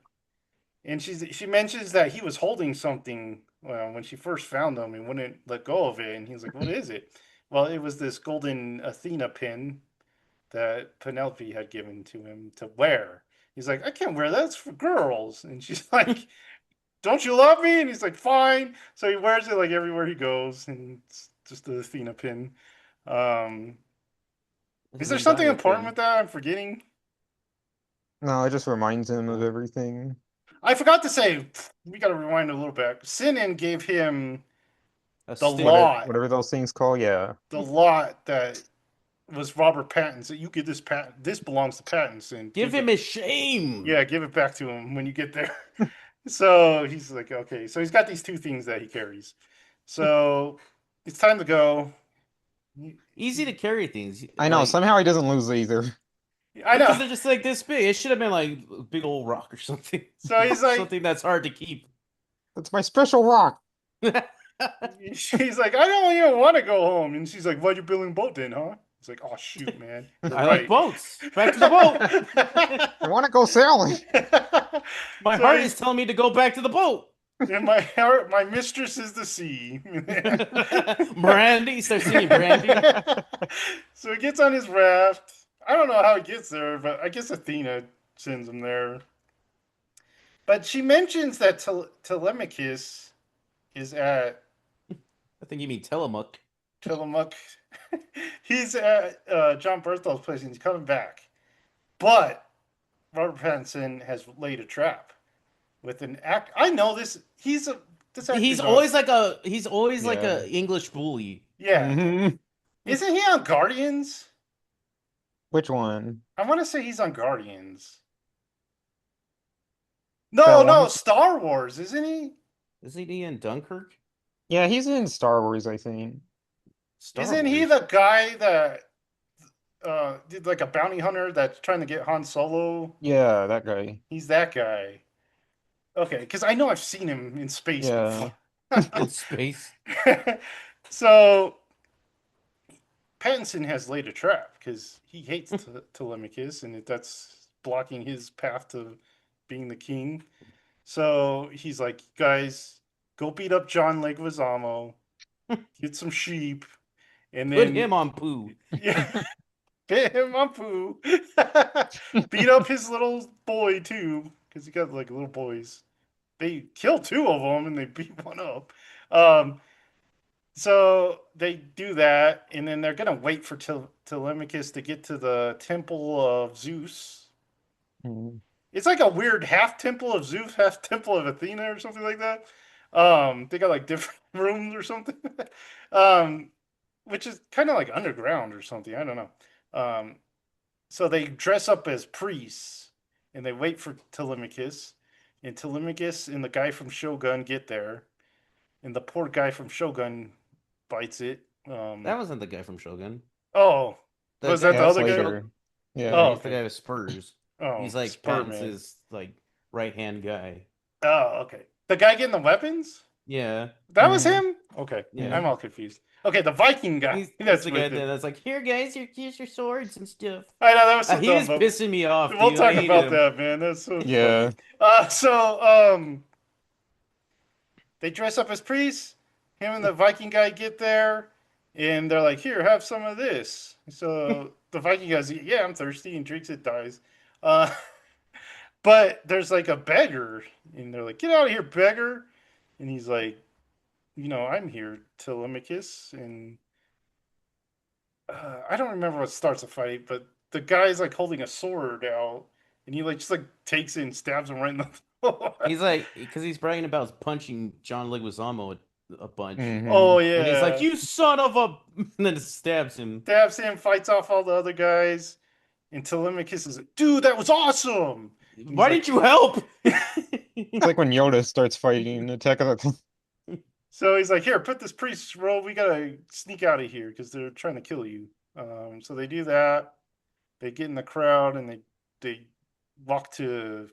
And she mentions that he was holding something when she first found him and wouldn't let go of it. And he's like, "What is it?" Well, it was this golden Athena pin that Penelope had given to him to wear. He's like, "I can't wear that. That's for girls." And she's like, "Don't you love me?" And he's like, "Fine." So he wears it like everywhere he goes, and it's just the Athena pin. Um, is there something Zendaya important pin. with that I'm forgetting? No, it just reminds him of everything. I forgot to say, we got to rewind a little bit. Sinan gave him A the stick. lot, Whatever those things call, yeah. the lot that was Robert Pattinson. So you get this patent. This belongs to Pattinson. Give him his shame. Yeah, give it back to him when you get there. So he's like, okay. So he's got these two things that he carries. So it's time to go. Easy to carry things. I know, Like, somehow he doesn't lose either. I because know. they're just like this big. It should have been like a big old rock or something. So he's like, Something that's hard to keep. That's my special rock. she's like, I don't even want to go home. And she's like, why'd you building a boat then, huh? He's like, oh shoot, man. You're I right. like boats. Back to the boat. I want to go sailing. My So heart he's- is telling me to go back to the boat. In my heart, my mistress is the sea. Brandy. Starts singing Brandy. So he gets on his raft. I don't know how he gets there, but I guess Athena sends him there. But she mentions that Telemachus is at I think you mean Tillamook. Tillamook. He's at John Berthold's place and he's coming back. But Robert Pattinson has laid a trap with an act. I know this. This He's actor's on. always like a Yeah. English bully. Yeah, Hmm. isn't he on Guardians? Which one? I want to say he's on Guardians. That No, no, one? Star Wars, isn't he? Is he in Dunkirk? Yeah, he's in Star Wars, I think. Star Isn't he Wars. the guy that did like a bounty hunter that's trying to get Han Solo? Yeah, that guy. He's that guy. Okay, because I know I've seen him in space before. Yeah. In space. So Pattinson has laid a trap because he hates Telemachus and that's blocking his path to being the king. So he's like, guys, go beat up John Leguizamo, get some sheep, and Put then him on poo. yeah, hit him up, poo. Beat up his little boy too, because he got like little boys. They kill two of them and they beat one up. Um, so they do that, and then they're gonna wait for Telemachus to get to the temple of Zeus. Mhm. It's like a weird half temple of Zeus, half temple of Athena, or something like that. They got like different rooms or something, um, which is kind of like underground or something. I don't know. So they dress up as priests and they wait for Telemachus, and Telemachus and the guy from Shogun get there, and the poor guy from Shogun bites it. That wasn't the guy from Shogun. Oh, The was guy that Yeah, the from that's other guy? later. Shogun. Yeah, Yeah. Oh, he's the okay. guy with spurs. Oh, He's like Spurman. Pattinson's like right hand guy. Oh, okay. The guy getting the weapons? Yeah, That was Hmm. him? Okay. yeah. I'm all confused. Okay, the Viking guy. He's That's the guy with him. that's like, here guys, here's your swords and stuff. I know that was so He dumb, was but pissing me off, we'll dude. I talk hated about him. that, man. That's so Yeah. funny. They dress up as priests. Him and the Viking guy get there, and they're like, "Here, have some of this." So the Viking guy's, "Yeah, I'm thirsty," and drinks it, dies. Uh, but there's like a beggar, and they're like, "Get out of here, beggar!" And he's like, "I'm here, Telemachus," and I don't remember what starts a fight, but the guy's like holding a sword out, and he like just like takes it and stabs him right in the floor. He's like, because he's bragging about punching John Leguizamo a bunch, Oh Hmm. and he's like, yeah, "You son of a!" and then stabs him. stabs him, fights off all the other guys, and Telemachus is like, "Dude, that was awesome!" And he's Why like, didn't you help? It's like when Yoda starts fighting Attack of the so he's like, "Here, put this priest's robe. We gotta sneak out of here because they're trying to kill you." So they do that. They get in the crowd and they walk to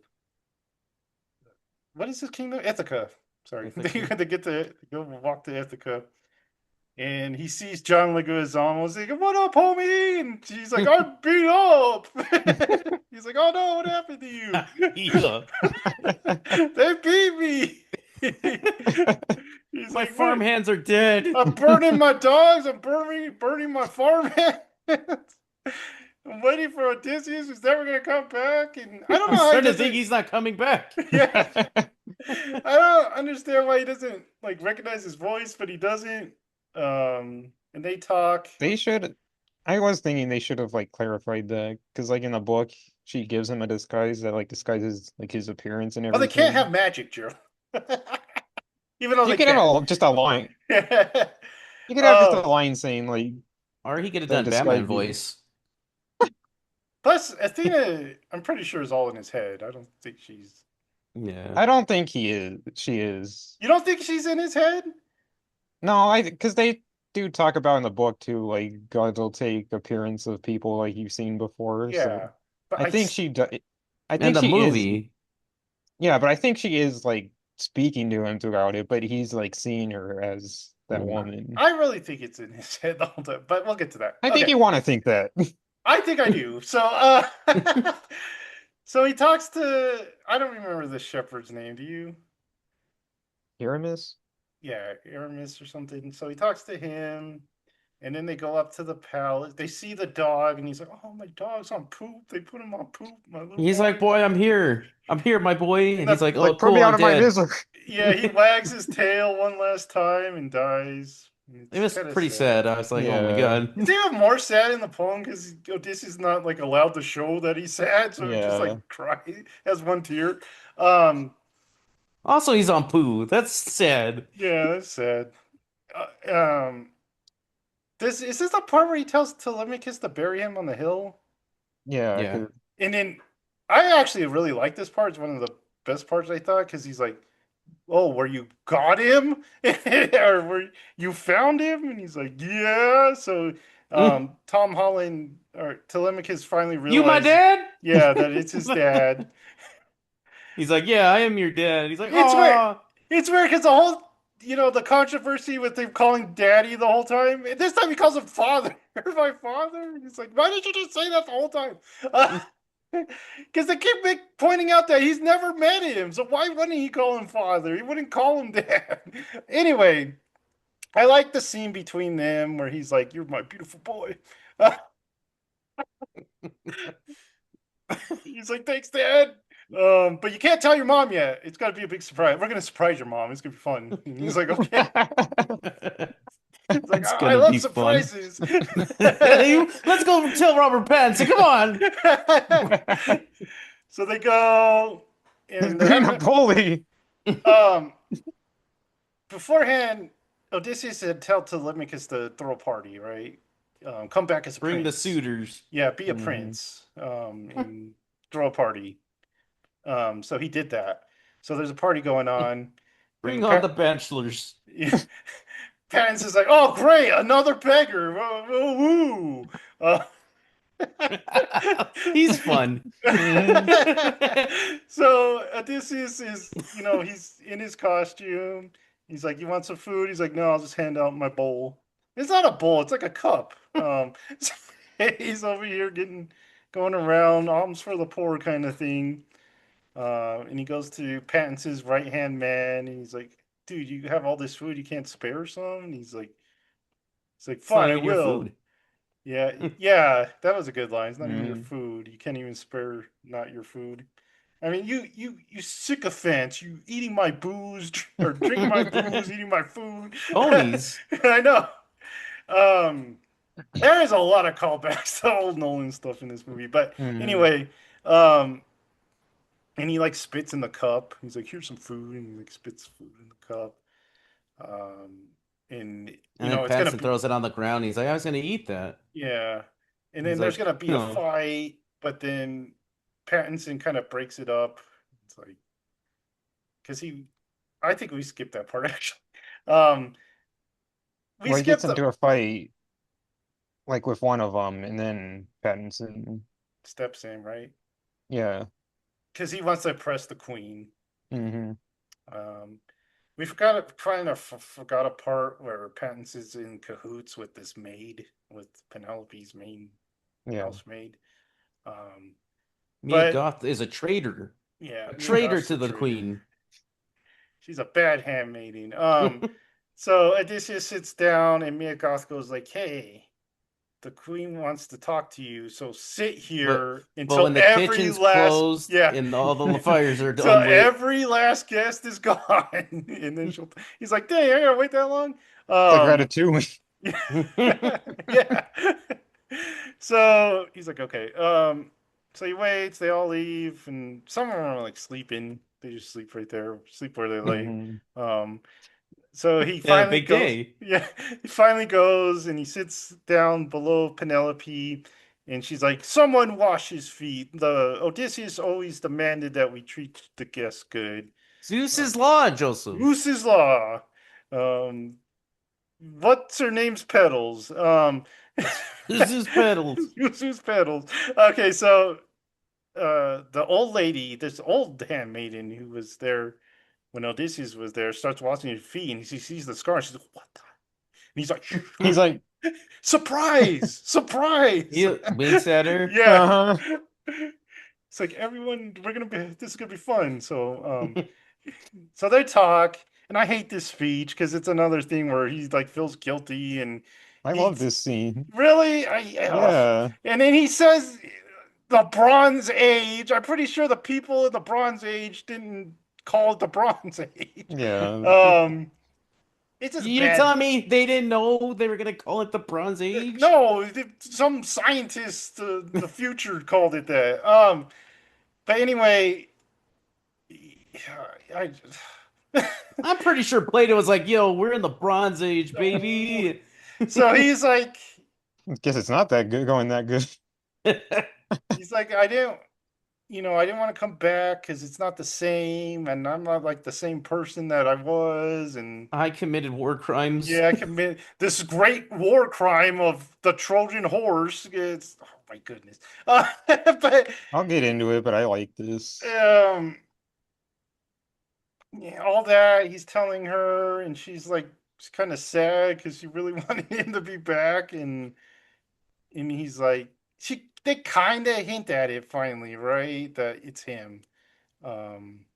what is this kingdom? Ithaca. Sorry, Ithaca. they get to go walk to Ithaca, and he sees John Leguizamo. He's like, "What up, homie?" And he's like, "I'm beat up." He's like, "Oh no, what happened to you?" Yeah. They beat me. He's My like, farm "What? hands are dead. I'm burning my dogs. I'm burning my farmhands. I'm waiting for Odysseus, who's never gonna come back." And I don't I'm know how he starting to think doesn't. he's not coming back. Yeah, I don't understand why he doesn't like recognize his voice, but he doesn't. And they talk. They should. I was thinking they should have like clarified that because like in the book, she gives him a disguise that like disguises like his appearance and Oh, they can't have everything. magic, Joe. Even though You they could have can. just a line. You could have just a Oh, line saying like Or he could have that done disguise Batman be. voice. plus Athena, I'm pretty sure is all in his head. I don't think she's. Yeah. I don't think he is. She is. You don't think she's in his head? No, I because they do talk about in the book too, like God will take appearance of people like you've seen before. Yeah, So but I think she does. I And think the she is. movie, Yeah, but I think she is like speaking to him throughout it, but he's like seeing her as that mm, woman. I really think it's in his head the whole time. But we'll get to that. I think Okay, you want to think that. I think I do. So, so he talks to. I don't remember the shepherd's name. Do you? Aramis? Yeah, Aramis or something. So he talks to him, And then they go up to the palace. They see the dog, and he's like, "Oh, my dog's on poop. They put him on poop, my little He's like, boy." boy, I'm here. I'm here, my boy. And And he's the like, oh, Like, put me cool, out I'm of my dead. misery. yeah, he wags his tail one last time and dies. It It's was kind of pretty sad. sad. I was like, oh my Yeah, God. It's even more sad in the poem because Odysseus is not like allowed to show that he's sad, so he just yeah, like cry, has one tear. Um, Also, he's on poo. That's sad. yeah, that's sad. Uh, um, this is this the part where he tells Telemachus to bury him on the hill, yeah. Yeah. and then I actually really like this part. It's one of the best parts I thought because he's like, "Oh, where you got him, or where you found him?" And he's like, "Yeah." So, Tom Holland or Telemachus finally You my realized, dad? yeah, that it's his dad. He's like, yeah, I am your dad. He's like, It's weird. oh. It's weird because the whole, the controversy with him calling daddy the whole time. And this time he calls him father. My father. He's like, why did you just say that the whole time? Because they keep pointing out that he's never met him. So why wouldn't he call him father? He wouldn't call him dad. Anyway, I like the scene between them where he's like, "You're my beautiful boy." He's like, "Thanks, Dad." But you can't tell your mom yet. It's got to be a big surprise. We're gonna surprise your mom. It's gonna be fun. And he's like, "Okay." He's like, That's "I gonna love be fun. surprises." Let's go tell Robert Pattinson. Come on. So they go, He's and they're being having a bully. um beforehand. Odysseus had tell Telemachus to throw a party, right? Come back as a Bring the prince. suitors. Yeah, be a Mhm. prince. And throw a party. So he did that. So there's a party going on, Bring and on the bachelors. Pattinson is like, "Oh, great, another beggar! Woo!" Uh, He's fun. Mhm. so Odysseus is, he's in his costume. He's like, "You want some food?" He's like, "No, I'll just hand out my bowl." It's not a bowl; it's like a cup. So he's over here going around alms for the poor kind of thing. And he goes to Pattinson's right hand man, and he's like, "Dude, you have all this food, you can't spare some?" And he's like, It's not "Fine, I even your will." food. Yeah, yeah, that was a good line. It's not even your Mhm. food. You can't even spare not your food. I mean, you sycophants! You eating my booze or drinking my booze, eating my food. Ponies. I know. Um, there is a lot of callbacks to old Nolan stuff in this movie, but Mhm. anyway, um, and he like spits in the cup. He's like, "Here's some food," and he like spits food in the cup. Um, and And then it's gonna Pattinson be, throws it on the ground. He's like, I was gonna eat that. yeah, and then He's there's like, gonna be a no. fight, but then Pattinson kind of breaks it up. It's like because I think we skipped that part actually. Um, we Well, he gets skipped the into a fight like with one of them, and then Pattinson. steps in right Yeah. because he wants to impress the queen. Hmm. Um, we forgot a part where Pattinson's in cahoots with this maid, with Penelope's main Yeah. housemaid. Um, Mia but Goth is a traitor. yeah, A Mia traitor Goth's to a the traitor. queen. She's a bad handmaiden. So Odysseus sits down, and Mia Goth goes like, "Hey, the queen wants to talk to you, so sit But here but until when the every kitchen's last closed yeah." and all the fires are So done lit. every last guest is gone, and then he's like, "Dang, I gotta wait that long." It's like Um, Ratatouille. yeah. So he's like, "Okay." So he waits. They all leave, and some of them are like sleeping. They just sleep right there, sleep where they lay. Hmm. Um, so he Yeah, finally big goes. day. Yeah, he finally goes, and he sits down below Penelope, and she's like, "Someone wash his feet." The Odysseus always demanded that we treat the guests good. Uh, Zeus's law, Joseph. Moose's law. Um, what's her name's Petals? Zeus pedals. Moose's Petals. Okay, so the old lady, this old handmaiden who was there when Odysseus was there, starts washing his feet, and she sees the scar. And she's like, "What the?" And he's like, He's like, "Surprise! Surprise!" He winks at her. Yeah. uh-huh. It's like everyone, this is gonna be fun. So they talk, and I hate this speech because it's another thing where he like feels guilty, and I love He's this scene. really, Yeah, and then he says the Bronze Age. I'm pretty sure the people in the Bronze Age didn't call it the Bronze Age. yeah. Um, it's just You bad. telling me they didn't know they were gonna call it the Bronze Age? No, some scientist, the future called it that. But anyway, I. I'm pretty sure Plato was like, "Yo, we're in the Bronze Age, baby." So he's like, Guess it's not that good going that good. I didn't, I didn't want to come back because it's not the same, and I'm not like the same person that I was, and I committed war crimes. yeah, I commit this great war crime of the Trojan horse. It's oh my goodness, but I'll get into it, but I like this. um, yeah, all that he's telling her, and she's like, she's kind of sad because she really wanted him to be back, and he's like, they kind of hint at it finally, right? That it's him. Um,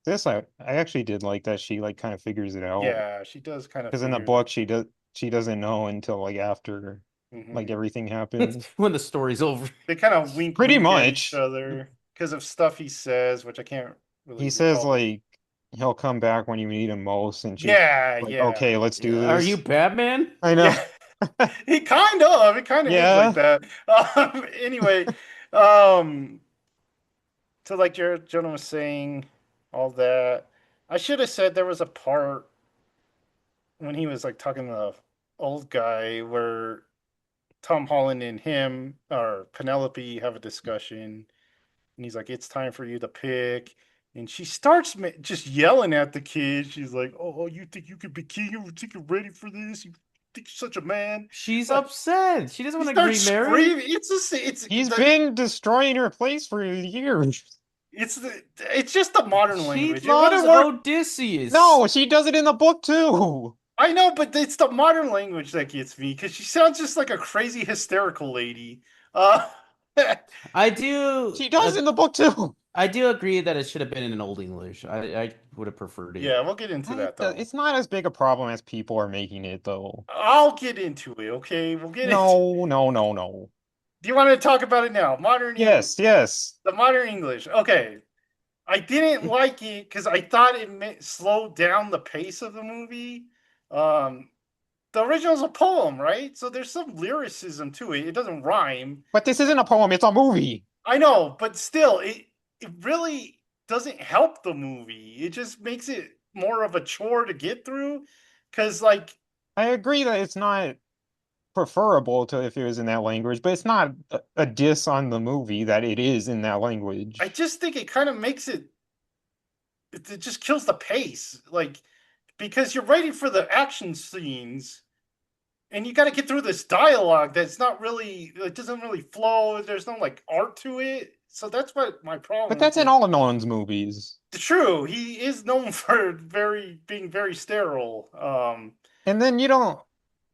This I actually did like that she like kind of figures it out yeah, she does kind of because in the figure it book she doesn't know until like after out. like everything happens. When the story's over. They kind of wink, Pretty wink at each much. other because of stuff he says, which I can't really He says recall. like he'll come back when you need him most, and she's Yeah, like, yeah, okay, let's do Are you this. Batman? I know. yeah. It kind of is like Yeah. that. Anyway, um, so like Jonah was saying, all that. I should have said there was a part when he was like talking to the old guy where Tom Holland and him or Penelope have a discussion, and he's like, "It's time for you to pick." And she starts just yelling at the kid. She's like, "Oh, you think you could be king? You think you're ready for this? You think you're such a man?" She's Like, upset. She doesn't he want to starts remarry. screaming. He's been destroying her place for years. it's just the modern She language. It would loves have worked. Odysseus. No, she does it in the book too. I know, but it's the modern language that gets me because she sounds just like a crazy hysterical lady. Uh, I do. She does in the book too. I do agree that it should have been in Old English. I would have preferred it. yeah, we'll get into that though. It's not as big a problem as people are making it though. I'll get into it. Okay, we'll get into. No, no, no, no. Do you want to talk about it now? Modern English. Yes, yes. The modern English. Okay. I didn't like it because I thought it slowed down the pace of the movie. Um, the original is a poem, right? So there's some lyricism to it. It doesn't rhyme. But this isn't a poem, it's a movie. I know, but still, it really doesn't help the movie. It just makes it more of a chore to get through. Because, like, I agree that it's not preferable to if it was in that language, but it's not a diss on the movie that it is in that I language. just think it kind of makes it just kills the pace. Like, because you're waiting for the action scenes and you got to get through this dialogue that's not really, it doesn't really flow. There's no like art to it. So that's what my But problem with that's in it. all of Nolan's movies. True, he is known for being very sterile. And then you don't,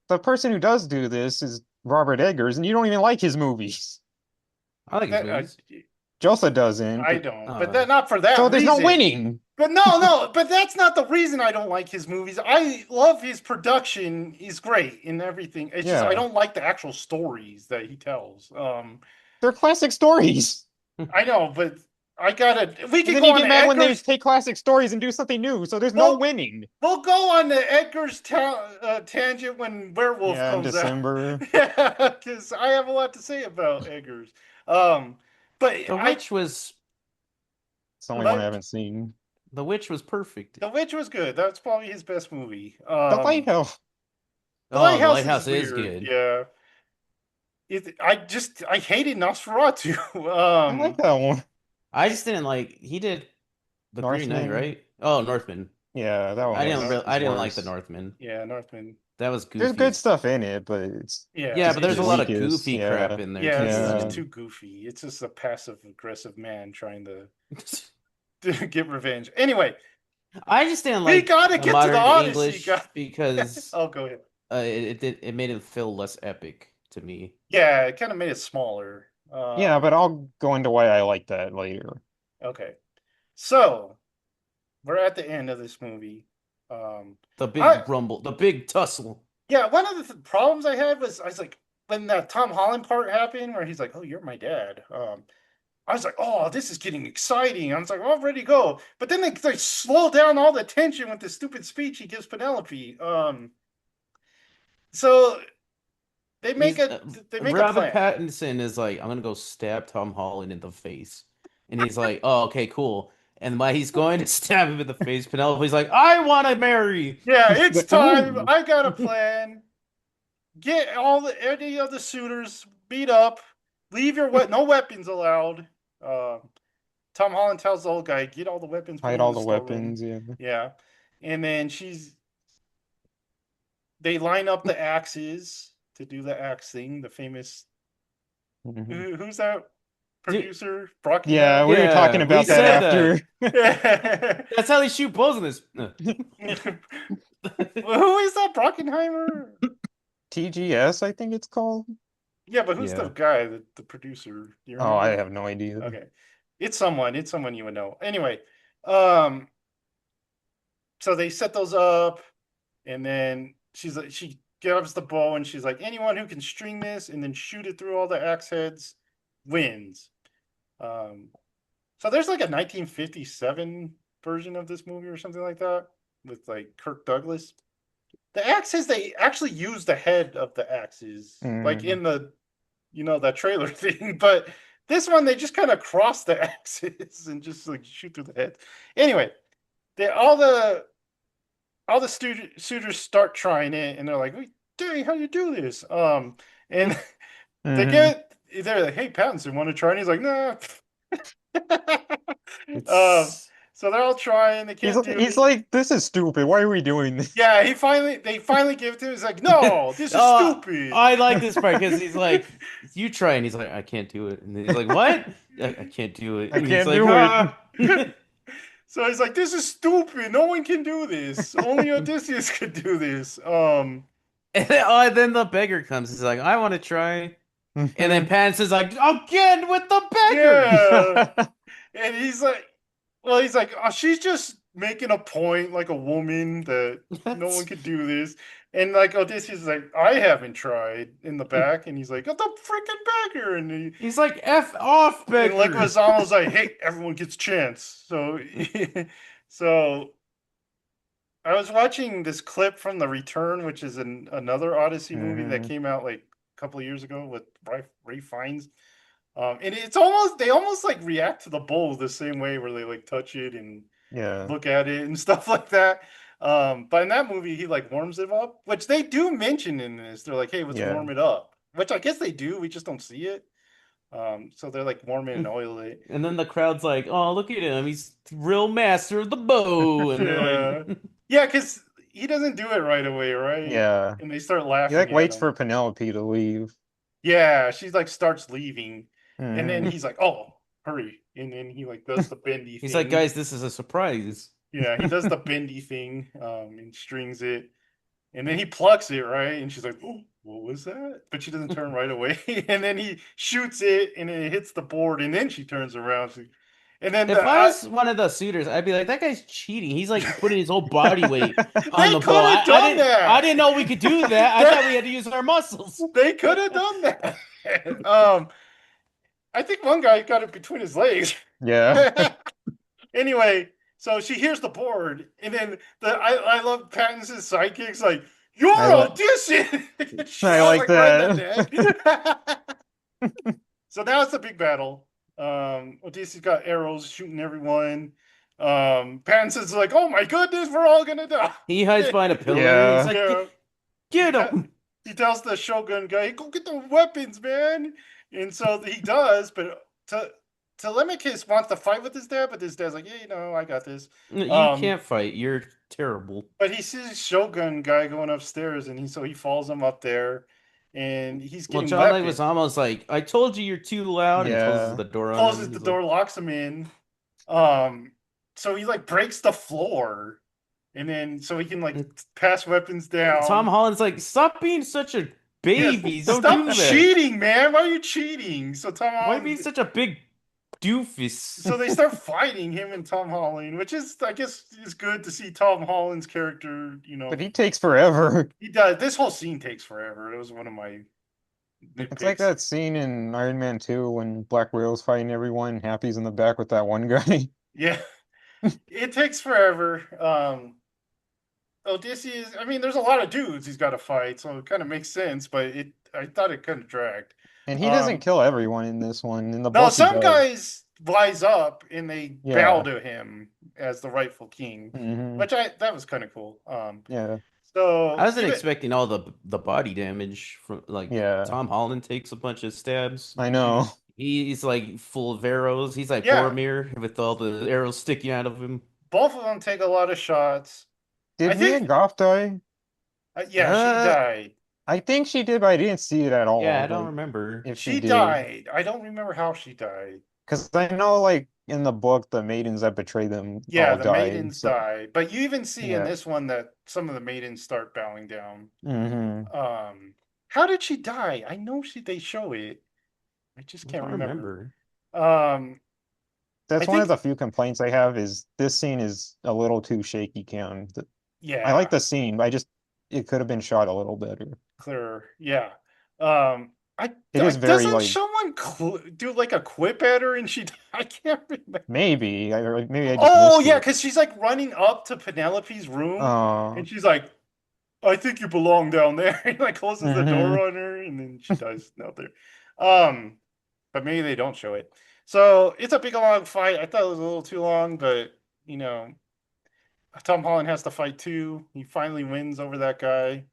the person who does do this is Robert Eggers, and you don't even like his movies. I like his that movies. Josa doesn't, I but don't, but Uh, that not for that so there's no reason. winning. But no, but that's not the reason I don't like his movies. I love his production; he's great in everything. It's just I Yeah. don't like the actual stories that he tells. They're classic stories. I know, but I gotta. We And could then go you on get to mad when they Edgar's. take classic stories and do something new, so there's no We'll winning. we'll go on to Edgar's tangent when Werewolf Yeah, in comes out. December. Yeah, because I have a lot to say about Edgar's. Um, but the I witch was It's the only one I like haven't seen. the witch was perfect. The Witch was good. That's probably his best movie. The Lighthouse. The Oh, the Lighthouse is lighthouse is weird. good. Yeah. I hated Nosferatu. I like that one. I just didn't like he did the Green Knight, Northman. right? Oh, Northman. Yeah, that one I Yeah, didn't was really, I didn't like the worse. Northman. yeah, Northman. That was There's goofy. good stuff in it, but it's Yeah, Yeah, just but the there's a lot of weakest. goofy crap Yeah, in there yeah, it's too. just yeah. too goofy. It's just a passive aggressive man trying to get revenge. Anyway, I just didn't we like gotta the get to the modern Odyssey, English guys. because Oh, go ahead. it made it feel less epic to me. Yeah, it kind of made it smaller. Yeah, but I'll go into why I like that later. Okay. So we're at the end of this movie. The I big rumble, the big tussle. Yeah, one of the problems I had was I was like when that Tom Holland part happened where he's like, "Oh, you're my dad." I was like, "Oh, this is getting exciting." I was like, "Oh, I'm ready to go." But then they slow down all the tension with the stupid speech he gives Penelope. So they make He's a they make a Robert plan. Pattinson is like, I'm gonna go stab Tom Holland in the face, and he's like, oh, okay, cool. And while he's going to stab him in the face, Penelope's like, I want to marry. Yeah, He's it's like, time. ooh. I got a plan. Get any of the suitors beat up. Leave your no weapons allowed. Uh, Tom Holland tells the old guy, "Get all the weapons, put Hide them in all the the storeroom." weapons, yeah. Yeah, and then they line up the axes to do the axe thing. The famous Mhm. who's that Dude, producer? Yeah, we Brockenheimer. were talking yeah, we about that said that. after. That's how they shoot bows in this. Who is that Brockenheimer? TGS, I think it's called. Yeah, but who's the Yeah. guy, the producer? Do you Oh, I remember? have no idea. Okay. It's someone. It's someone you would know. Anyway, um, so they set those up, and then she's like, she grabs the bow and she's like, anyone who can string this and then shoot it through all the axe heads wins. Um, so there's like a 1957 version of this movie or something like that with like Kirk Douglas. The axes they actually use the head of the axes, like Mm, in the that trailer thing, but this one they just kind of cross the axes and just like shoot through the head. Anyway, they all the suitors start trying it, and they're like, "Dang, how you do this?" And they mhm. get they're like, "Hey, Pattinson, want to try?" And he's like, "Nah." um, It's so they're all trying. They can't do He's it. like, this is stupid. Why are we doing this? Yeah, they finally give it to him. He's like, "No, this is oh, stupid." I like this part because he's like, you try, and he's like, I can't do it, and then he's like, what? I can't do it, I and he's can't like, do it. ah. So he's like, "This is stupid. No one can do this. Only Odysseus could do this." And then the beggar comes. He's like, I want to try, and then Pattinson's like, again with the beggar. Yeah, and he's like, well, he's like, oh, she's just making a point, like a woman that no one could do this, and like Odysseus is like, I haven't tried in the back, and he's like, oh, the freaking beggar, He's like, F off, and beggar. Leguizamo's like, hey, everyone gets a chance. So, so I was watching this clip from The Return, which is another Odyssey movie that Mhm. came out like a couple of years ago with Ray Fiennes. And it's almost they almost like react to the bowl the same way where they like touch it and Yeah, look at it and stuff like that. But in that movie, he like warms it up, which they do mention in this. They're like, "Hey, let's yeah. warm it up," which I guess they do. We just don't see it. So they're like warming and oil it. And then the crowd's like, oh, look at him. He's real master of the bow. And they're like, Yeah, yeah, because he doesn't do it right away, right? Yeah. And they start He like laughing at waits him. for Penelope to leave. Yeah, she's like starts leaving, and then Mhm. he's like, "Oh, hurry!" And then he like does the bendy he's like, thing. guys, this is a surprise. Yeah, he does the bendy thing, and strings it, and then he plucks it right, and she's like, "Oh, what was that?" But she doesn't turn right away, and then he shoots it, and it hits the board, and then she turns around, and then If I was one of the suitors, I'd be like, that guy's cheating. He's like putting his whole body weight on they the could bow. have I done didn't I that. didn't know we could do that. I thought we had to use our muscles. They could have done that. I think one guy got it between his legs. Yeah. Anyway, so she hears the board, and then I love Pattinson's sidekicks like, "You're I like audition." I Shot like like right in the that. neck. So now it's a big battle. Odysseus got arrows shooting everyone. Pattinson's like, "Oh my goodness, we're all gonna die." He hides behind a pillar. He's Yeah. like, Yeah. get He, him. he tells the Shogun guy, "Go get the weapons, man." And so he does, but Telemachus wants to fight with his dad, but his dad's like, "Yeah, I got this." You Um, can't fight. You're terrible. but he sees Shogun guy going upstairs, and he follows him up there, and he's Well, getting John weapons. Leguizamo's like, I told you you're too loud, and closes Yeah. the door on Closes him. the He's like, door, locks him in. Um, so he like breaks the floor, and then so he can like pass weapons Tom down. Holland's like, stop being such a Yes, baby. Don't stop do that. cheating, man. Why are you cheating? So Tom Why be Holland such a big doofus. So they start fighting him and Tom Holland, which is, I guess, is good to see Tom Holland's character. But he takes forever. He does. This whole scene takes forever. It was one of my It's like nitpicks. that scene in Iron Man 2 when Black Widow's fighting everyone, Happy's in the back with that one guy. Yeah, it takes forever. Odysseus. I mean, there's a lot of dudes he's got to fight, so it kind of makes sense. But I thought it kind of dragged. And he doesn't Um, kill everyone in this one. In the no, book, he some does. guys rise up and they bow Yeah. to him as the rightful king, Hmm. which that was kind of cool. Yeah. I So wasn't even expecting all the body damage from like Yeah. Tom Holland takes a bunch of stabs. I mhm. know. He's like full of arrows. He's like Yeah, Boromir with all the arrows sticking out of him. both of them take a lot of shots. I Did Mia think, Goth die? yeah, she Uh, died. I think she did, but I didn't see it at yeah, all. I don't Like, remember. if she She did. died. I don't remember how she died. Because I know, like, in the book, the maidens that betrayed them Yeah, all the died. maidens So, die, but you even see in yeah. this one that some of the maidens start bowing down. Hmm. Um, how did she die? I know they show it. I just I can't don't remember. remember. Um, I That's one of think, the few complaints I have is this scene is a little too shaky cam. I like yeah, the scene, but it could have been shot a little better. clear, yeah. It is very Doesn't like someone do like a quip at her and she? I can't remember. maybe I just Oh missed yeah, it. because she's like running up to Penelope's room, Uh, and she's like, "I think you belong down there." And like closes the hmm. door on her, and then she dies out there. Um, but maybe they don't show it. So it's a big long fight. I thought it was a little too long, but you know, Tom Holland has to fight too. He finally wins over that guy.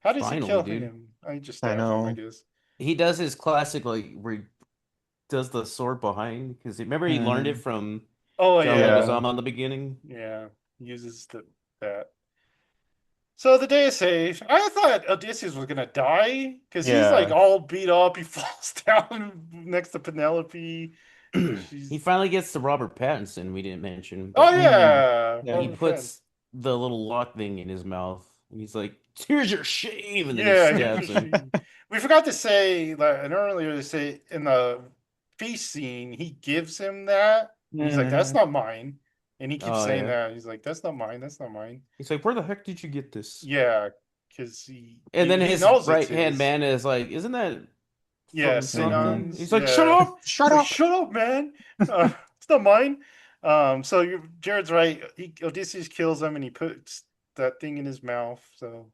How does he Finally, kill dude. him? I just I stab him, I know. guess. He does his classic like where he does the sword behind because remember he learned it Hmm. from Oh John yeah, Yeah. Leguizamo in the beginning. yeah. Uses that. So the day is saved. I thought Odysseus was gonna die because he's like Yeah. all beat up. He falls down next to Penelope. He She's finally gets to Robert Pattinson. We didn't mention, oh but Hmm. yeah, he Yeah. Robert Pattinson. puts the little lock thing in his mouth, and he's like, "Here's your shame," and then he Yeah, here's your stabs him. scene. We forgot to say that, and earlier to say in the feast scene, he gives him that. He's like, "That's Hmm. not mine," and he keeps Oh saying yeah. that. He's like, "That's not mine. That's not mine." He's like, "Where the heck did you get this?" Yeah, because And then he his knows it's right hand his. man is like, "Isn't that Yeah, from Hmm. something?" Sinon's. He's like, "Shut Yeah, up! he's Shut like, up!" "Shut up, man. It's not mine." So Jared's right. Odysseus kills him, and he puts that thing in his mouth. So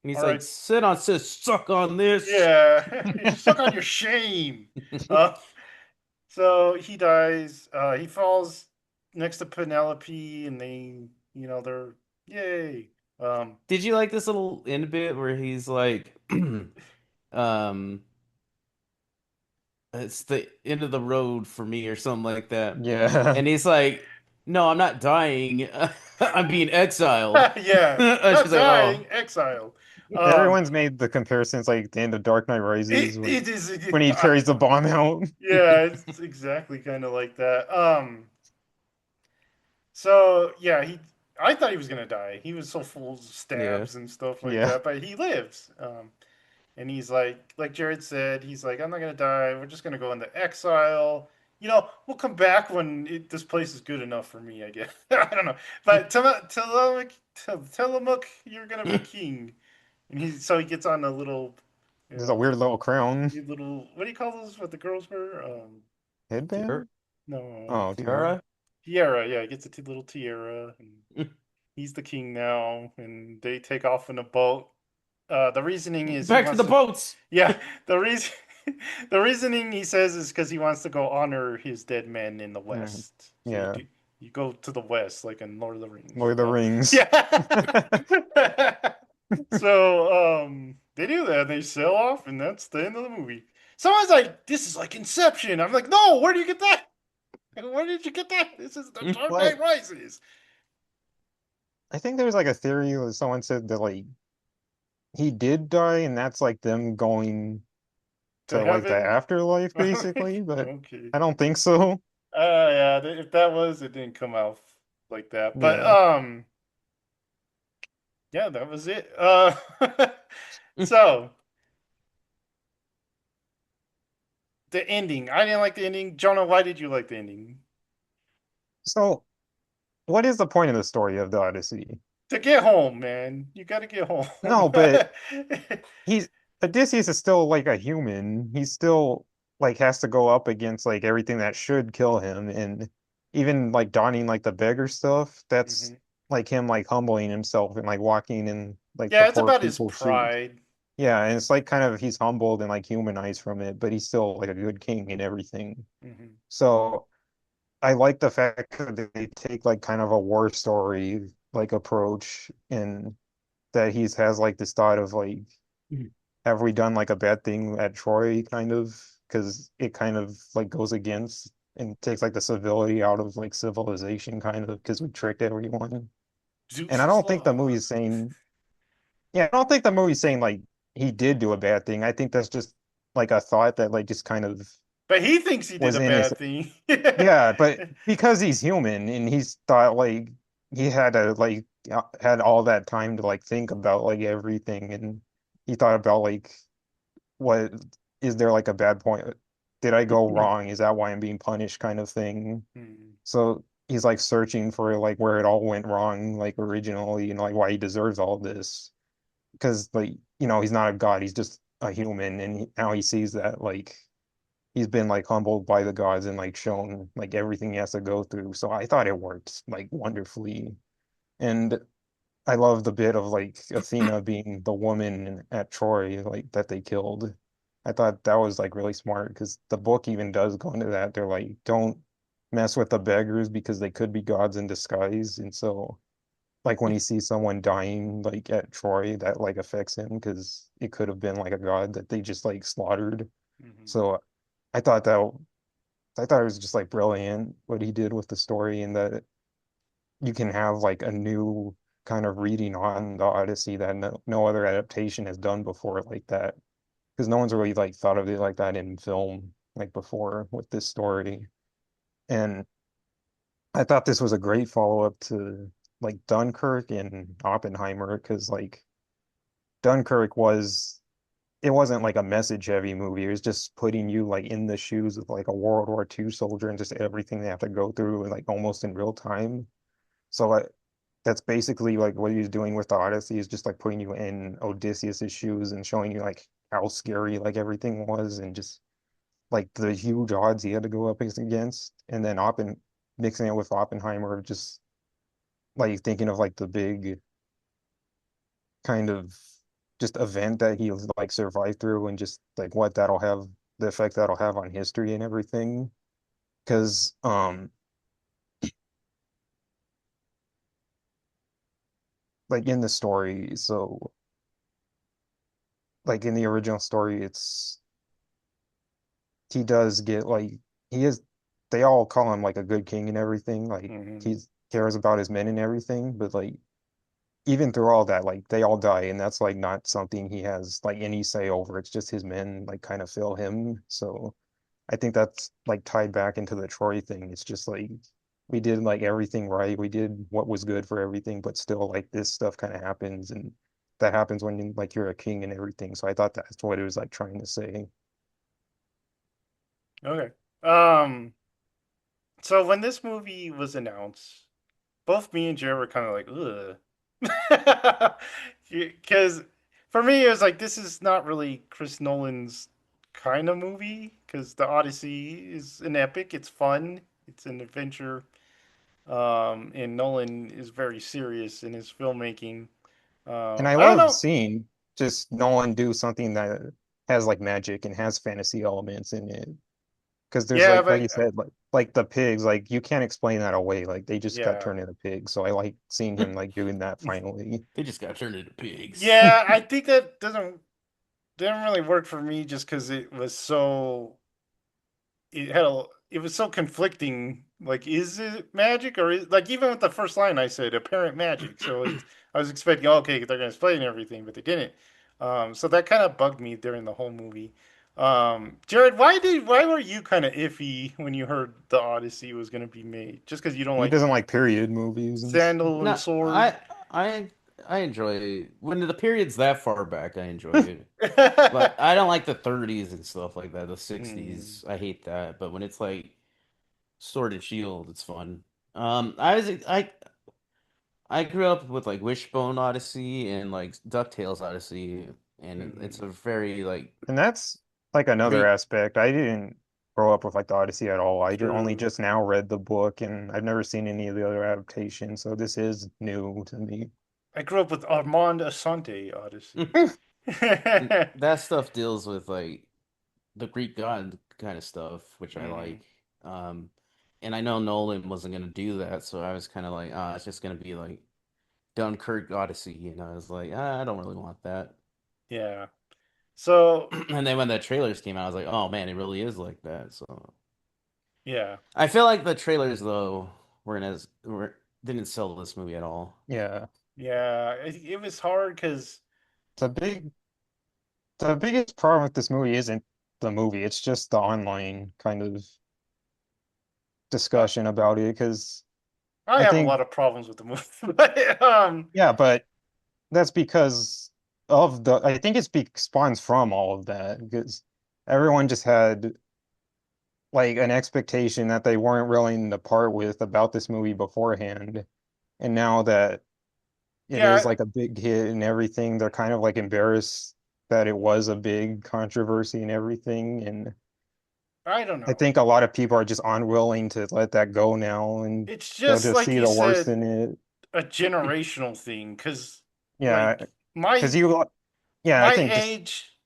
And he's all like, right, "Sit on, sis, suck on this." yeah, you suck on your shame. Uh, so he dies. He falls next to Penelope, and they're yay. Um, Did you like this little end bit where he's like, um, "It's the end of the road for me" or something like that, Yeah. and he's like, "No, I'm not dying. I'm being exiled." yeah, She's not like, dying, "Oh." exiled. Um, Everyone's made the comparisons like the end of Dark Knight Rises it is. when he carries the bomb out. Yeah, it's exactly kind of like that. So yeah, I thought he was gonna die. He was so full of Yeah. stabs and stuff like Yeah. that, but he lives. And he's like Jared said, he's like, I'm not gonna die. We're just gonna go into exile. We'll come back when this place is good enough for me. I guess I don't know, but Tillamook, you're gonna be king. And he gets on a little, There's a weird little crown. what do you call those? What the girls wear? Tiara? Headband? No, Oh, no. Tiara? tiara. Yeah, he gets a little tiara, and he's the king now. And they take off in a boat. The reasoning is he Back to wants the to. boats. Yeah, the reason. The reasoning he says is because he wants to go honor his dead men in the Mm, west. So yeah. you go to the west, like in Lord of the Rings. Lord of the Rings. Yeah. So they do that. They sail off, and that's the end of the movie. Someone's like, "This is like Inception." I'm like, "No, where do you get that? Where did you get that? This is the Dark But Knight Rises." I think there's like a theory that someone said that like he did die and that's like them going To to like the heaven. afterlife basically, but Okay. I don't think so. Yeah. If that was, it didn't come out like that. But Yeah. yeah, that was it. So the ending. I didn't like the ending. Jonah, why did you like the ending? So, what is the point of the story of the Odyssey? To get home, man. You got to get home. No, but he's Odysseus is still like a human. He's still like has to go up against like everything that should kill him, and even like donning like the beggar stuff, that's hmm like him like humbling himself and like walking in like the Yeah, it's poor about his people's shoes. pride. Yeah, and it's like kind of he's humbled and like humanized from it, but he's still like a good king and everything. hmm So I like the fact that they take like kind of a war story like approach, and that he's has like this thought of like, have we done like a bad thing at Troy kind of, because it kind of like goes against and takes like the civility out of like civilization kind of, because we tricked everyone. And I Zeus's don't think the law. movie's saying, yeah, I don't think the movie's saying like he did do a bad thing. I think that's just like a thought that like just kind of But he thinks he did was a in his, bad thing. yeah, but because he's human and he's thought like he had to like had all that time to like think about like everything, and he thought about like, what is there like a bad point? Did I go wrong? Is that why I'm being punished kind of thing? Hmm. So he's like searching for like where it all went wrong, like originally, and like why he deserves all this. Because like, he's not a god, he's just a human, and now he sees that like he's been like humbled by the gods and like shown like everything he has to go through. So I thought it worked like wonderfully. And I love the bit of like Athena being the woman at Troy, like that they killed. I thought that was like really smart because the book even does go into that. They're like, don't mess with the beggars because they could be gods in disguise. And so, like, when he sees someone dying, like at Troy, that like affects him because it could have been like a god that they just like slaughtered. hmm So I thought that I thought it was just like brilliant what he did with the story, and that you can have like a new kind of reading on the Odyssey that no other adaptation has done before like that. Because no one's really like thought of it like that in film like before with this story. And I thought this was a great follow-up to like Dunkirk and Oppenheimer, because like Dunkirk was, it wasn't like a message heavy movie. It was just putting you like in the shoes of like a World War II soldier and just everything they have to go through like almost in real time. So that's basically like what he's doing with the Odyssey, is just like putting you in Odysseus's shoes and showing you like how scary like everything was, and just like the huge odds he had to go up against. And then mixing it with Oppenheimer, just like thinking of like the big kind of just event that he like survived through, and just like what that'll have, the effect that'll have on history and everything. Because like in the story, so like in the original story, it's he does get like, he is, they all call him like a good king and everything, like hmm he cares about his men and everything, but like even through all that, like they all die, and that's like not something he has like any say over. It's just his men like kind of fill him. So I think that's like tied back into the Troy thing. It's just like we did like everything right, we did what was good for everything, but still like this stuff kind of happens, and that happens when like you're a king and everything. So I thought that's what it was like trying to say. Okay. Um. So when this movie was announced, both me and Jared were kind of like, ugh, because for me it was like this is not really Chris Nolan's kind of movie. Because the Odyssey is an epic. It's fun. It's an adventure. And Nolan is very serious in his filmmaking. And I I don't love know. seeing just Nolan do something that has like magic and has fantasy elements in it. Because there's Yeah, like but you said, like the pigs, like you can't explain that away. Like they just got yeah, turned into pigs. So I like seeing him like doing that finally. They just got turned into pigs. yeah. I think that didn't really work for me just because it was so it was so conflicting. Like, is it magic or is like even with the first line I said apparent magic. So I was expecting okay they're gonna explain everything, but they didn't. So that kind of bugged me during the whole movie. Jared, why were you kind of iffy when you heard the Odyssey was gonna be made? Just because you don't He like doesn't like period movies and sandal and No, sword? I I enjoy when the period's that far back. I enjoy it. Like I don't like the 30s and stuff like that. The Hmm. 60s, I hate that. But when it's like Sword and Shield, it's fun. I was I grew up with like Wishbone Odyssey and like DuckTales Odyssey, and it's Hmm. a very like And that's like another Greek. aspect. I didn't grow up with like the Odyssey at all. Only True. just now read the book, and I've never seen any of the other adaptations, so this is new to me. I grew up with Armand Assante Odyssey. And that stuff deals with like the Greek god kind of stuff, which I Hmm. like. Um, and I know Nolan wasn't gonna do that, so I was kind of like, ah, it's just gonna be like Dunkirk Odyssey, and I was like, ah, I don't really want that. Yeah. So And then when the trailers came out, I was like, oh man, it really is like that. So yeah, I feel like the trailers though didn't sell this movie at all. Yeah. yeah, it was hard because The big the biggest problem with this movie isn't the movie, it's just the online kind of uh, discussion about it because I I have a think lot of problems with the movie. But, yeah, but that's because of the I think spawns from all of that because everyone just had like an expectation that they weren't willing to part with about this movie beforehand. And now that it is yeah, like a big hit and everything, they're kind of like embarrassed that it was a big controversy and everything. And I don't I know. think a lot of people are just unwilling to let that go now and It's they'll just just like see you the worst said, in it. a generational thing. Because Yeah, like because my yeah, I my think just age,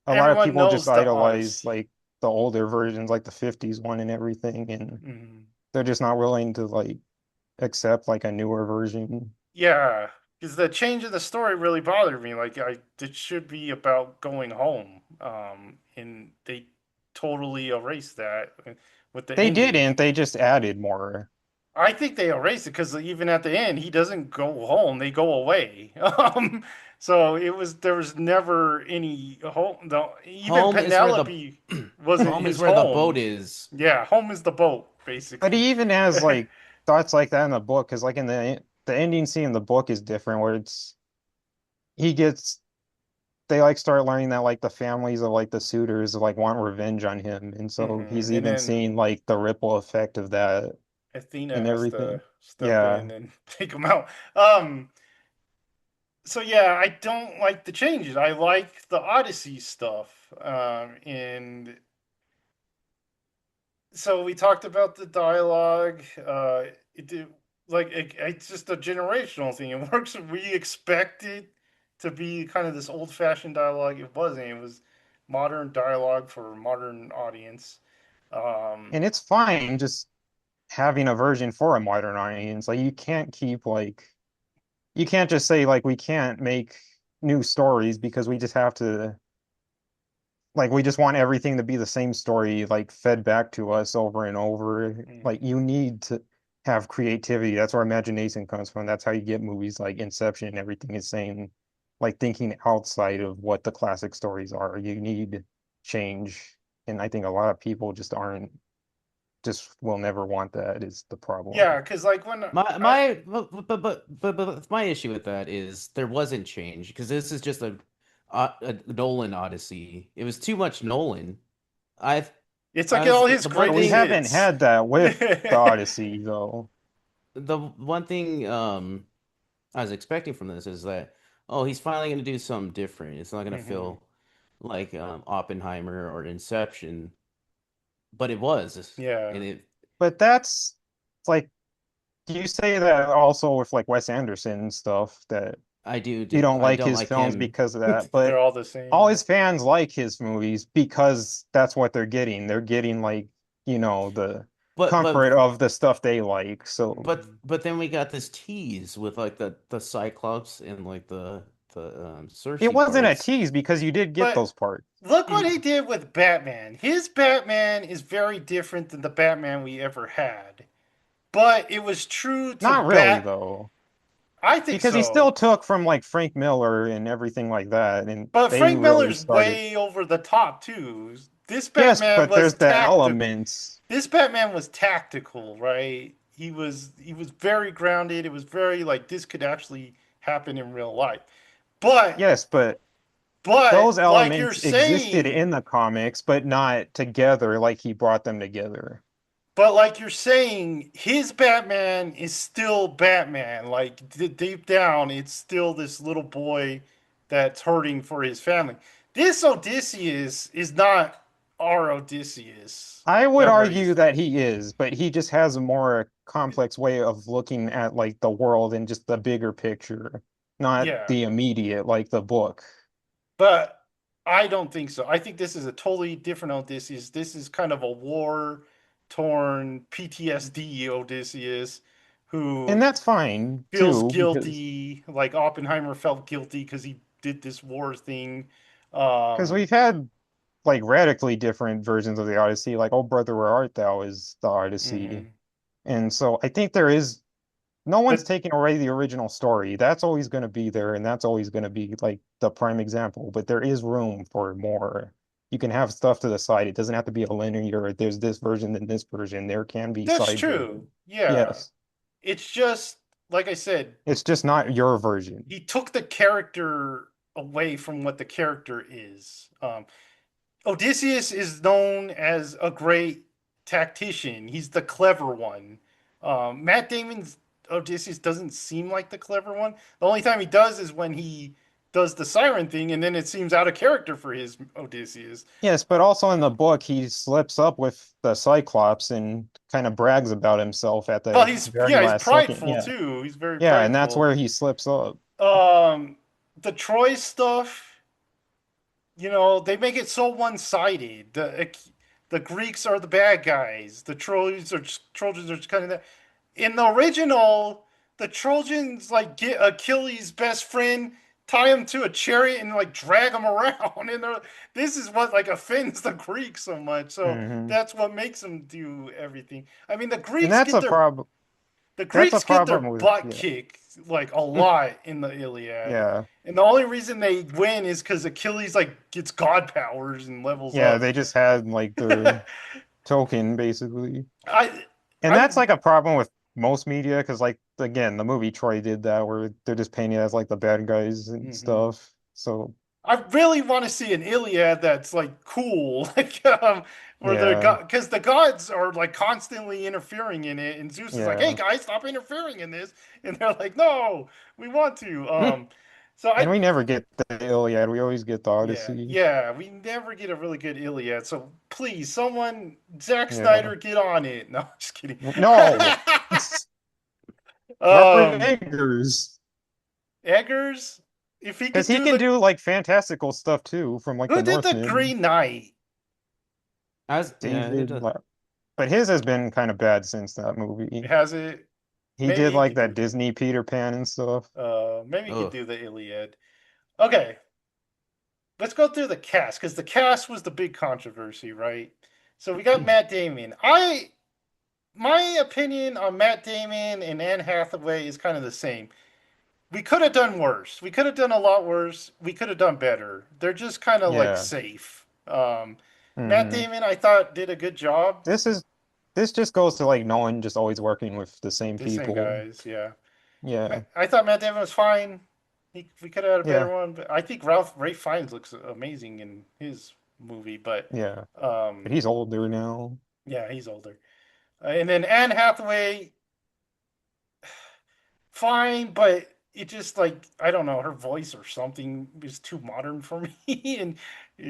a lot of everyone people just knows the idolize Odyssey. like the older versions, like the 50s one and everything, and Mhm. they're just not willing to like accept like a newer version. Yeah, because the change of the story really bothered me. Like, it should be about going home, and they totally erased that with the They ending. didn't, they just added more. I think they erased it because even at the end, he doesn't go home; they go away. So there was never any home. Even Home is where the Penelope wasn't home is his where the boat home. is. Yeah, home is the boat, But basically. he even has like thoughts like that in the book, because like in the ending scene in the book is different, where it's he gets they like start learning that like the families of like the suitors like want revenge on him, and so he's And even then seeing like the ripple effect of that Athena and has to everything. step Yeah. in and take him out. Um, so yeah, I don't like the changes. I like the Odyssey stuff. And so we talked about the dialogue. It did, it's just a generational thing. It works. We expect it to be kind of this old-fashioned dialogue. It wasn't. It was modern dialogue for a modern audience. Um, And it's fine just having a version for a modern audience. Like you can't just say like we can't make new stories because we just have to like we just want everything to be the same story like fed back to us over and over. Like mhm. you need to have creativity. That's where imagination comes from. That's how you get movies like Inception and everything is saying like thinking outside of what the classic stories are. You need change. And I think a lot of people just aren't just will never want that is the problem. Yeah, because like when My I my but my issue with that is there wasn't change because this is just a Nolan Odyssey. It was too much Nolan. I it's I like was all his the one But we greatest thing haven't hits. had that with the Odyssey though. the one thing I was expecting from this is that oh he's finally gonna do something different. It's not gonna Hmm. feel like Oppenheimer or Inception, but it was, Yeah. and it But that's like you say that also with like Wes Anderson and stuff that you don't I like don't his like films him. because of that, They're but all the all same. his fans like his movies because that's what they're getting. They're getting like, the But but comfort of the stuff they like. So Hmm. but then we got this tease with like the Cyclops and like the it Cersei wasn't a parts. tease because you did get But those parts. look what he did with Batman. His Batman is very different than the Batman we ever had. But it was true to Not really Bat. though, I think because he so. still took from like Frank Miller and everything like that, and But they Frank really Miller's started. way over the top too. This Yes, Batman but was there's the tactical. elements. This Batman was tactical, right? He was very grounded. It was very like this could actually happen in real life. But Yes, but but those like you're elements existed saying, in the comics, but not together like he brought them together. But like you're saying, his Batman is still Batman. Like deep down, it's still this little boy that's hurting for his family. This Odysseus is not our Odysseus I would that we're argue used to. that he is, but he just has a more complex way of looking at like the world and just the bigger picture, not Yeah, the immediate like the book. but I don't think so. I think this is a totally different Odysseus. This is kind of a war torn PTSD Odysseus And who that's fine feels too, because guilty, like Oppenheimer felt guilty because he did this war thing. we've had like radically different versions of the Odyssey. Like, Oh Brother, Where Art Thou is the Odyssey. Mhm. And so I think there is no one's The taking away the original story. That's always going to be there, and that's always going to be like the prime example. But there is room for more. You can have stuff to the side. It doesn't have to be a linear, there's this version and this version. There can be that's side true. versions. Yeah, Yes. it's just like I said, It's just not your version. he took the character away from what the character is. Odysseus is known as a great tactician. He's the clever one. Matt Damon's Odysseus doesn't seem like the clever one. The only time he does is when he does the siren thing, and then it seems out of character for his Odysseus. Yes, but also in the book, he slips up with the Cyclops and kind of brags about himself at Well, the he's very yeah, he's last second. prideful Yeah. too. He's very Yeah, and that's prideful. where he slips up. Um, the Troy stuff, they make it so one-sided. The Greeks are the bad guys. The Trojans are kind of that. In the original, the Trojans like get Achilles' best friend, tie him to a chariot, and like drag him around. And this is what like offends the Greeks so much. So Hmm. that's what makes them do everything. I mean, And that's a problem. the That's a Greeks get their problem with, butt yeah. kicked like a lot in the Iliad. Yeah. And the only reason they win is because Achilles like gets god powers and levels Yeah, up. they just had like their token basically. I And that's I like a problem with most media because like again, the movie Troy did that where they're just painted as like the bad guys and mhm. stuff. So I really want to see an Iliad that's like cool, like where the yeah, god, because the gods are like constantly interfering in it, and Zeus is like, "Hey yeah. guys, stop interfering in this," and they're like, "No, we want to." So And we never get the Iliad, we always get the yeah, Odyssey. yeah, we never get a really good Iliad. So please, someone, Zack Yeah. Snyder, get on it. No, just kidding. No. Robert um, Eggers. Eggers, if he Because could he do can the do like fantastical stuff too from like who the did the Northman. Green Knight? Yeah, who David, does? but his has been kind of bad since that movie. Has it? He Maybe did he like could do that the. Disney Peter Pan and stuff. Maybe he could Oh, do the Iliad. Okay, let's go through the cast because the cast was the big controversy, right? So we got Matt Damon. My opinion on Matt Damon and Anne Hathaway is kind of the same. We could have done worse. We could have done a lot worse. We could have done better. They're just kind of like Yeah. safe. Matt Hmm. Damon, I thought did a good job. This is this just goes to like no one just always working with the same The same people. guys, yeah. Yeah. I thought Matt Damon was fine. We could have had a better Yeah. one, but I think Ray Fiennes looks amazing in his movie. But Yeah. But um, he's older now. yeah, he's older. And then Anne Hathaway, fine, but it just like I don't know her voice or something is too modern for me, and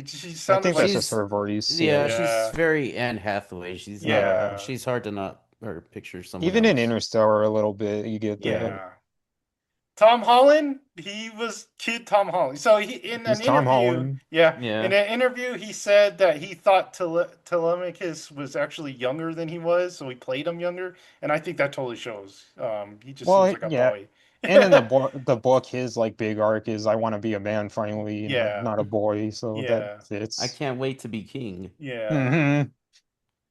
she I sounded think that's like just she's her voice. yeah, Yeah. she's yeah, very Anne Hathaway. She's not. yeah, Yeah. She's hard to not or picture someone Even in else. Interstellar a little bit, you get that. yeah. Tom Holland, he was kid Tom Holland. So he in He's an Tom interview, Holland. yeah, in Yeah. an interview, he said that he thought Telemachus was actually younger than he was, so he played him younger, and I think that totally shows. He just seems Well, like a yeah. boy. And in the book, his like big arc is I want to be a man finally, Yeah, not a boy. So that yeah, I fits. can't wait to be king. yeah. Hmm.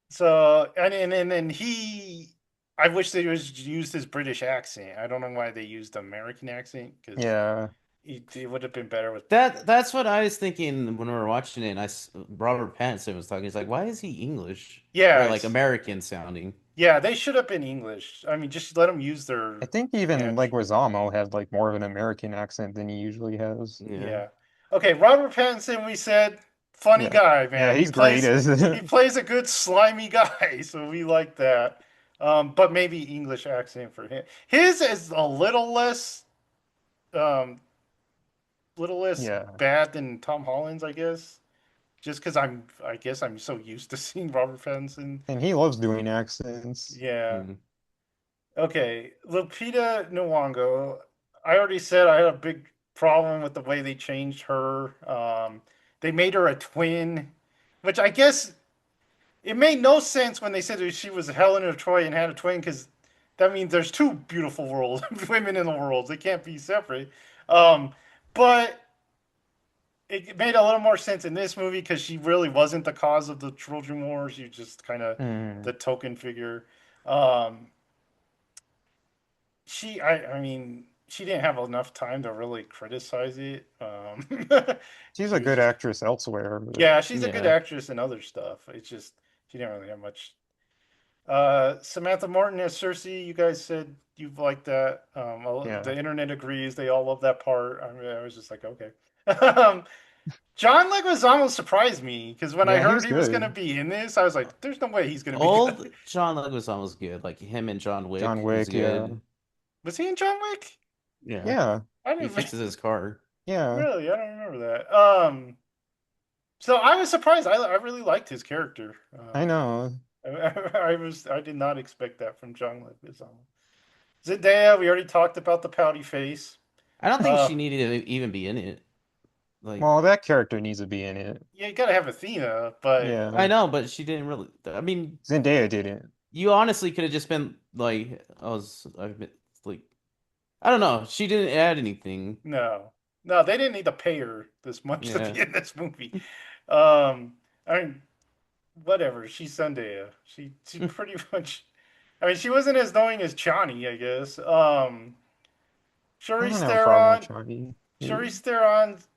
So and he, I wish they was used his British accent. I don't know why they used American accent because Yeah. it would have been better with. That's what I was thinking when we were watching it. And Robert Pattinson was talking. He's like, "Why is he English or Yeah, like it's American sounding?" Yeah, they should have been English. I mean, just let them use I their think even like natural. Rosamo had like more of an American accent than he usually has. Yeah. Yeah. Okay, Robert Pattinson, we said funny Yeah. guy, Yeah, man. he's great as He plays a good slimy guy, so we like that. But maybe English accent for him. His is a um, little less yeah. bad than Tom Holland's, I guess. Just because I guess I'm so used to seeing Robert Pattinson. And he loves doing accents. Yeah. Mm. Okay, Lupita Nyong'o. I already said I had a big problem with the way they changed her. They made her a twin, which I guess it made no sense when they said that she was Helen of Troy and had a twin, because that means there's two beautiful worlds, women in the world. They can't be separate. Um, but it made a little more sense in this movie because she really wasn't the cause of the Trojan War. She was just kind of Mm. the token figure. Um, I mean, she didn't have enough time to really criticize it. She's a She was good just, actress elsewhere, but yeah, she's a good Yeah. actress in other stuff. It's just she didn't really have much. Samantha Morton as Cersei, you guys said you've liked that. yeah. The internet agrees. They all love that part. I mean, I was just like, okay. um, John Leguizamo surprised me because when I Yeah, he heard was he was gonna good. be in this, I was like, "There's no way he's gonna be good." Old John Leguizamo was good. Like him and John John Wick was Wick, yeah. good. Was he in John Wick? Yeah. Yeah, I He didn't fixes his car. yeah. really. I don't remember that. So I was surprised. I really liked his character. I know. I did not expect that from John Leguizamo. Zendaya, we already talked about the pouty face. I don't think Uh, she needed to even be in it. Like Well, that character needs to be in it. yeah, you gotta have Athena, but I Yeah. know, but she didn't really. I mean, Zendaya didn't. you honestly could have just been like, I've been like, I don't know. She didn't add anything. no, no, they didn't need to pay her this much to Yeah. be in this movie. Um, I mean, whatever. She's Zendaya. She pretty much. I mean, she wasn't as knowing as Chani, I guess. I Charlize don't have a problem with Theron, Chucky. Charlize Theron's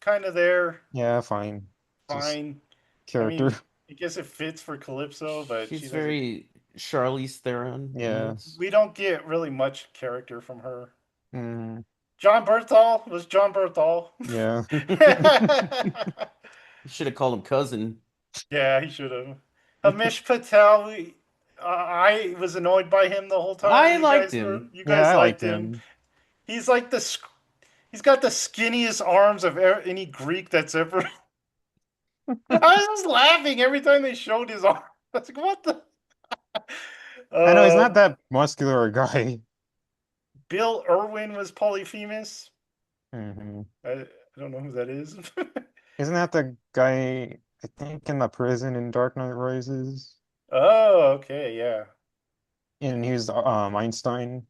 kind of there, Yeah, fine. Just fine. I character. mean, I guess it fits for Calypso, but she She's doesn't. very Charlize Theron in Yeah. this. We don't get really much character from her. Mm, John Berthal was John Berthal. yeah. You should have called him cousin. Yeah, he should have. Hamish Patel. I was annoyed by him the whole time. I liked him. You Yeah, guys I liked liked him. him. He's like he's got the skinniest arms of any Greek that's ever. I was laughing every time they showed his arm. I was like, what the? I know he's not Um, that muscular a guy. Bill Irwin was Polyphemus. Hmm. I don't know who that is. Isn't that the guy, I think, in the prison in Dark Knight Rises? Oh, okay, yeah. And he's Einstein,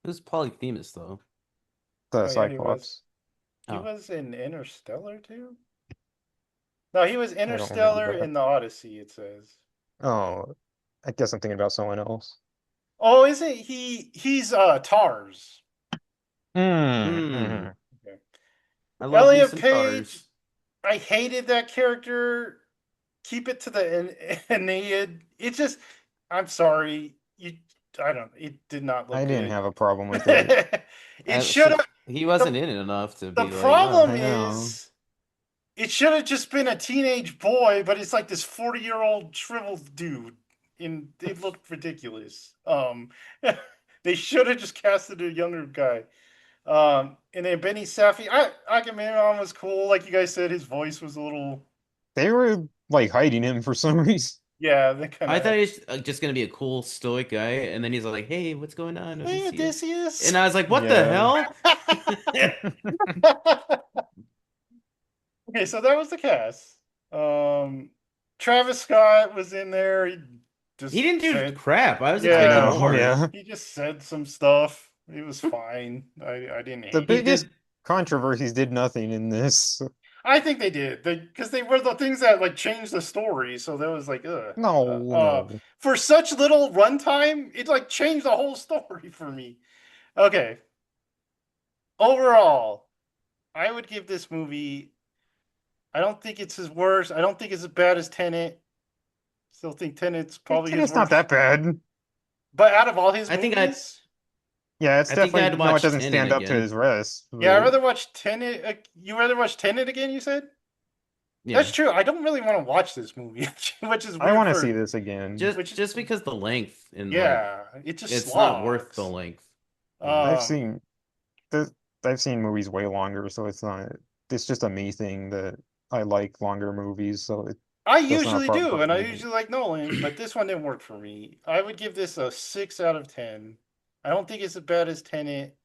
Who's Polyphemus though? the Oh, yeah, he was. Cyclops. He Oh, was in Interstellar too. No, he was I don't remember Interstellar that. in the Odyssey. It says. Oh, I guess I'm thinking about someone else. Oh, isn't he? He's Tars. Mm, hmm. hmm. Okay. I love me Elliot some Page. cars. I hated that character. Keep it to the Aeneid. It just. I'm sorry. You. I don't. It did not I look didn't good. have a problem with it. It should have. He The, wasn't in it enough to the be like, problem oh, I know. is, it should have just been a teenage boy, but it's like this 40-year-old shriveled dude. And it looked ridiculous. They should have just casted a younger guy. And then Benny Safdie, Agamemnon was cool. Like you guys said, his voice was a little, They were like hiding him for some reason. yeah, they kind I thought of, he was just gonna be a cool stoic guy, and then he's like, "Hey, what's going on, hey, Odysseus?" Odysseus. And I was like, "What the Yeah. hell?" Okay, so that was the cast. Um, Travis Scott was in there. He He just didn't do said, crap. I was I expecting yeah, know, more. yeah. he just said some stuff. It was fine. I didn't The hate He it. biggest did. controversies did nothing in this. I think they did because they were the things that like changed the story. So that was like, No, no. for such little runtime, it like changed the whole story for me. Okay, overall, I would give this movie. I don't think it's as worse. I don't think it's as bad as Tenet. Still think Tenet's It, probably his it's not worst. that bad. But out of all his I think I movies, Yeah, it's I think definitely I'd no, it watch doesn't Tenet stand up to again. his rest, yeah, I'd but rather watch Tenet. You rather watch Tenet again? You said Yeah. that's true. I don't really want to watch this movie, which is I weird want to see for. this again. Just Which is just because the length and like yeah, it just it's not worth the slogs. length. Yeah. I've Um, seen this, I've seen movies way longer, so it's not. It's just a me thing that I like longer movies, so I that's not a usually do, and I problem. usually like Nolan, but this one didn't work for me. I would give this a 6 out of 10. I don't think it's as bad as Tenet.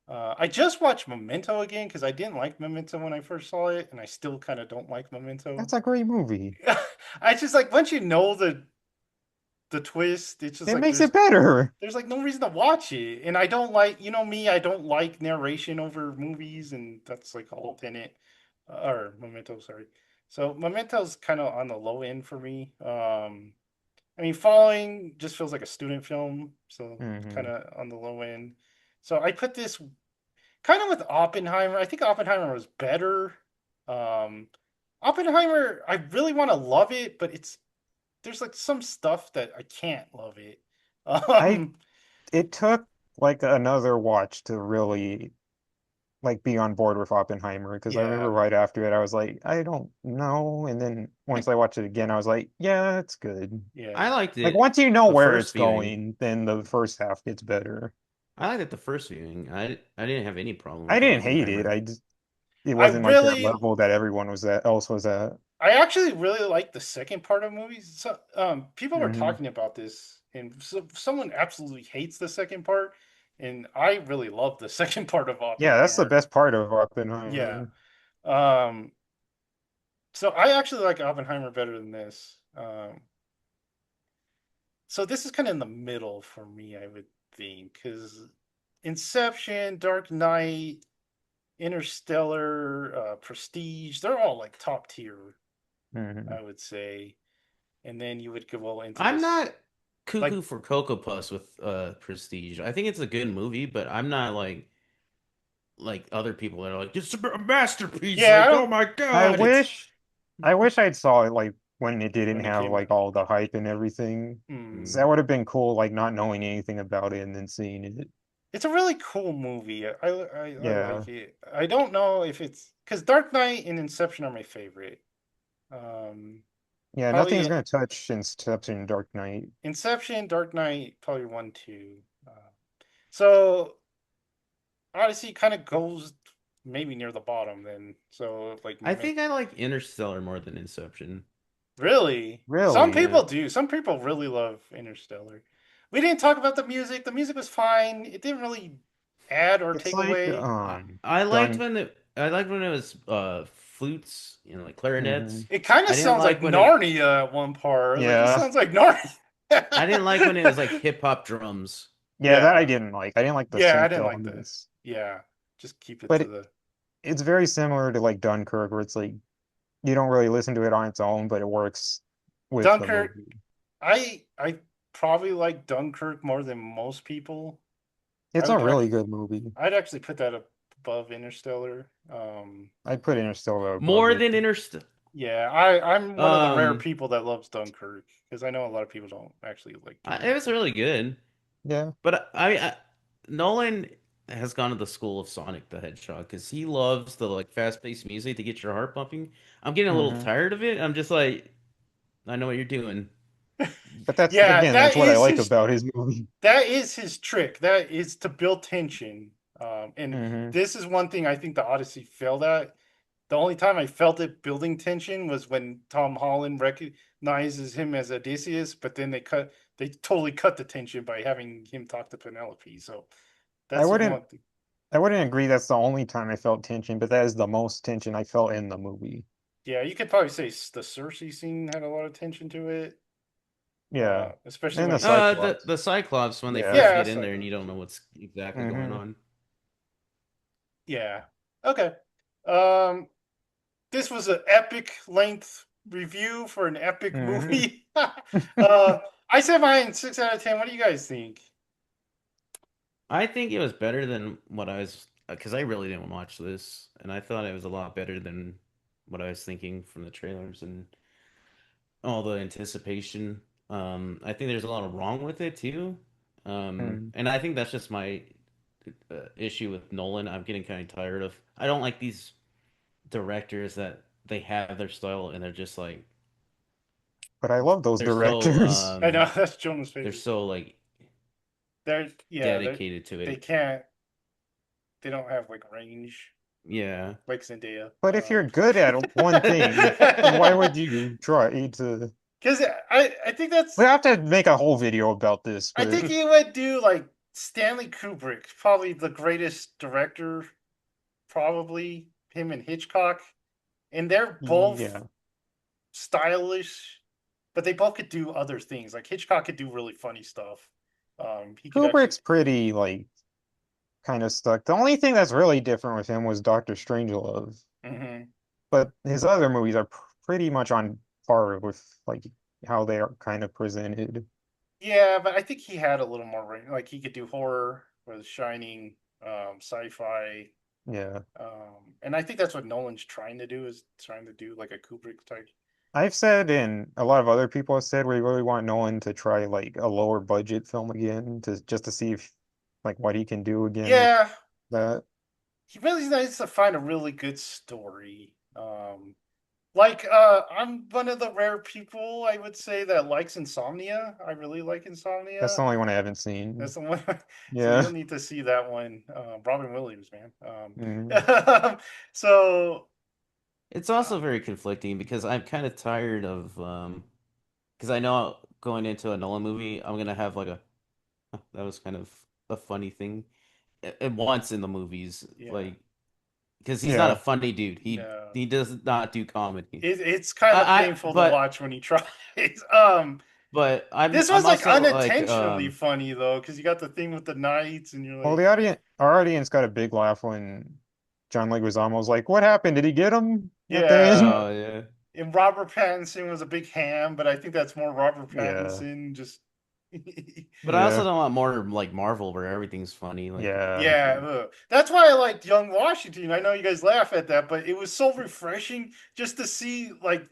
I just watched Memento again because I didn't like Memento when I first saw it, and I still kind of don't like Memento. That's a great movie. I just like once you know the twist, it's just It like makes it better. there's like no reason to watch it, and I don't like me, I don't like narration over movies, and that's like all Tenet or Memento, sorry. So Memento's kind of on the low end for me. I mean, Falling just feels like a student film, so kind Hmm. of on the low end. So I put this kind of with Oppenheimer. I think Oppenheimer was better. Um, Oppenheimer, I really want to love it, but there's like some stuff that I can't love it. I Um, it took like another watch to really like be on board with Oppenheimer because I remember yeah, right after it I was like, I don't know, and then I once I watched it again, I was like, yeah, it's good. yeah. I liked Like it once you know the where first it's viewing. going, then the first half gets better. I liked it the first viewing. I didn't have any problem I with didn't hate it. Oppenheimer. I just it I wasn't like that really, level that everyone was at else was at. I actually really like the second part of movies. So, people were Hmm. talking about this, and someone absolutely hates the second part, and I really love the second part of Yeah, that's the Oppenheimer. best part of Yeah. Oppenheimer. Um, so I actually like Oppenheimer better than this. So this is kind of in the middle for me, I would think, because Inception, Dark Knight, Interstellar, Prestige, they're all like top tier, Hmm. I would say. And then you would go into I'm this not cuckoo like for Cocoa Puffs with Prestige. I think it's a good movie, but I'm not like other people that are like, it's a masterpiece. yeah, I Like, oh don't my I God, it's wish I wish I'd saw it like when it didn't when it have came like out. all the hype and everything. Hmm. 'Cause that would have been cool, like not knowing anything about it and then seeing it. It's a really cool movie. I Yeah. like it. I don't know if it's because Dark Knight and Inception are my favorite. Um, Yeah, nothing's Probably gonna touch Inception Dark Knight. Inception, Dark Knight, probably 1, 2. So Odyssey kind of goes maybe near the bottom then. So like I think I like Interstellar more than Inception. really, some Really? Yeah. people do. Some people really love Interstellar. We didn't talk about the music. The music was fine. It didn't really add or It's take like away. I liked done. when it was flutes, like Hmm. clarinets. It kind of I didn't sounds like like when it Narnia at one part. I was like, this Yeah. sounds like Narnia. I didn't like when it was like hip hop drums. Yeah, that I Yeah. didn't like. I didn't like the Yeah, I synced didn't like the. elements. Yeah, just keep it But to the it's very similar to like Dunkirk where it's like you don't really listen to it on its own, but it works with the Dunkirk. movie. I probably like Dunkirk more than most people. I It's a would really actually good movie. I'd actually put that above Interstellar. I'd put Interstellar above More it. than Interstellar. Yeah, I'm one of the rare Um, people that loves Dunkirk because I know a lot of people don't actually like it was Dunkirk. really good, Yeah. but Nolan has gone to the school of Sonic the Hedgehog because he loves the like fast-paced music to get your heart pumping. I'm getting a little Hmm. tired of it. I'm just like, I know what you're doing. But that's Yeah, again, that's what I like about his movie. that is his trick. That is to build tension. And Hmm. this is one thing I think the Odyssey failed at. The only time I felt it building tension was when Tom Holland recognizes him as Odysseus, but then they totally cut the tension by having him talk to Penelope. So I that's the wouldn't one thing. I wouldn't agree that's the only time I felt tension, but that is the most tension I felt in the movie. Yeah, you could probably say the Cersei scene had a lot of tension to it, Yeah. especially And when the he. The Cyclops. Cyclops when they Yeah. first Yeah, get in there and you Cyclops don't know too. what's exactly going Hmm. on. Yeah. Okay. Um, this was an epic length review for an epic Hmm. movie. I said mine 6 out of 10. What do you guys think? I think it was better than what I was because I really didn't watch this, and I thought it was a lot better than what I was thinking from the trailers. And all the anticipation. I think there's a lot of wrong with it too. Mm. And I think that's just my issue with Nolan. I'm getting kind of tired of. I don't like these directors that they have their style and they're just like But I love those they're so directors. I know that's Jonah's they're favorite. so like They're yeah, dedicated to they it. can't they don't have like range Yeah. like Zendaya. But if you're good at one thing, then why would you try to? Because I think We that's have to make a whole video about this, I but think he would do like Stanley Kubrick, probably the greatest director, probably him and Hitchcock, and they're both yeah, stylish, but they both could do other things. Like Hitchcock could do really funny stuff. He could actually. Kubrick's pretty like kind of stuck. The only thing that's really different with him was Doctor Strangelove, Mhm. but his other movies are pretty much on par with like how they are kind of presented. Yeah, but I think he had a little more range. Like he could do horror or The Shining, sci-fi, Yeah. and I think that's what Nolan's trying to do is trying to do like a Kubrick type. I've said, and a lot of other people have said, we really want Nolan to try like a lower budget film again to just to see if like what he can do again with Yeah, that. he really needs to find a really good story. Like I'm one of the rare people I would say that likes Insomnia. I really like That's the Insomnia. only one I haven't seen. That's the one. So Yeah. you'll need to see that one. Robin Williams, man. Mm. So It's uh, also very conflicting because I'm kind of tired of because I know going into a Nolan movie, I'm gonna have like a that was kind of a funny thing at once in the movies, yeah, like because he's not a Yeah. funny dude. no, He does not do comedy. it's kind of I painful to watch when he tries. but This I'm was like also like unintentionally funny though, because you got the thing with the knights, and you're Well, like, our audience got a big laugh when John Leguizamo was like, "What happened? Did he get him at the end?" yeah. oh yeah, And Robert Pattinson was a big ham, but I think that's more Robert Yeah. Pattinson. Just but I also Yeah. don't want more like Marvel where everything's funny. Like Yeah. yeah, ugh. That's why I liked Young Washington. I know you guys laugh at that, but it was so refreshing just to see like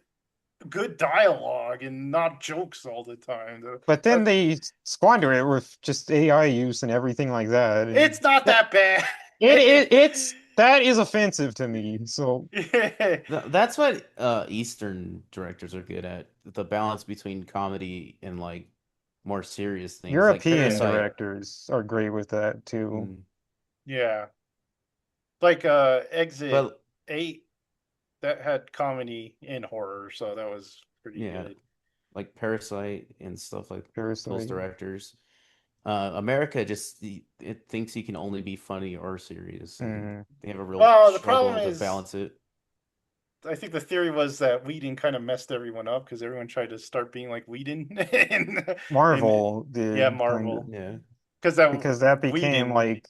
good dialogue and not jokes all the time. But then they squander it with just AI use and everything like that, and It's not that that bad. it's that is offensive to me. So Yeah, That's what Eastern directors are good at, the balance between comedy and like more serious things. Like European yeah, Parasite. directors are great with that too. Mm. yeah. Like Exit But 8 that had comedy and horror, so that was pretty yeah, good. like Parasite and stuff like those Seriously. directors. America just it thinks he can only be funny or serious, and Mm. they have a real Well, the problem struggle to is balance it. I think the theory was that Whedon kind of messed everyone up because everyone tried to start being like Whedon and Marvel yeah, did kind of Marvel Yeah, because that because that became Whedon like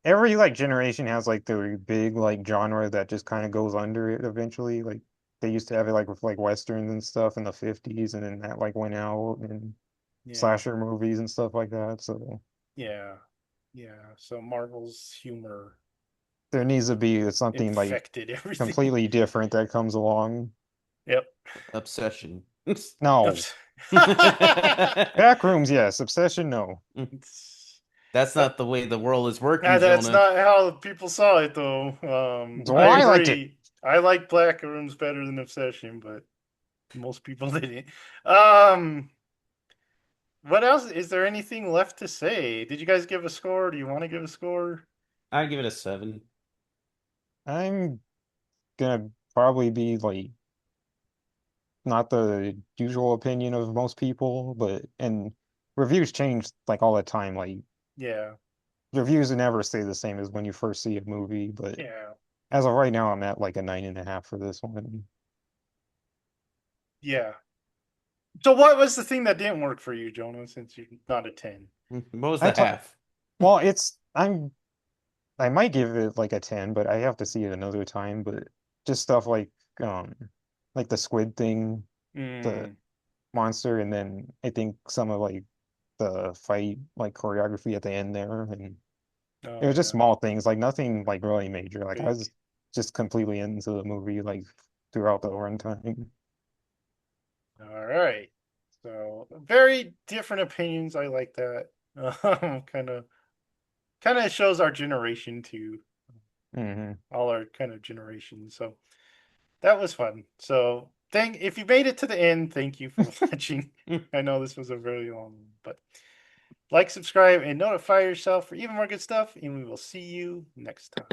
every like generation has like the big like genre that just kind of goes under it eventually. Like they used to have it like with like westerns and stuff in the 50s, and then that like went out and yeah, slasher movies and stuff like that. So yeah, yeah. So Marvel's humor there needs to be something like infected everything. completely different that comes along. Yep. obsession. No. Backrooms, yes. Obsession, no. That's Uh, not the way the world is working, that's Jonah. not how people saw it, though. So I I liked it. agree. I like Black Rooms better than Obsession, but most people didn't. Um, what else? Is there anything left to say? Did you guys give a score? Do you want to give a score? I give it a 7. I'm gonna probably be like not the usual opinion of most people, but and reviews change like all the time. Like Yeah, reviews never stay the same as when you first see a movie, but yeah, as of right now, I'm at like a 9.5 for this one. yeah. So, what was the thing that didn't work for you, Jonah? Since you're not a 10. What was I the thought, half? well, I might give it like a 10, but I have to see it another time. But just stuff um like the squid thing, the Mm. monster, and then I think some of like the fight like choreography at the end there, and it Oh was just yeah, small things, like nothing like really major. Like I big. was just completely into the movie like throughout the runtime. All right. So very different opinions. I like that. Kind of shows our generation too. Hmm. All our kind of generations. So that was fun. So thank if you made it to the end, thank you for watching. I know this was a very long one, but like, subscribe, and notify yourself for even more good stuff, and we will see you next time.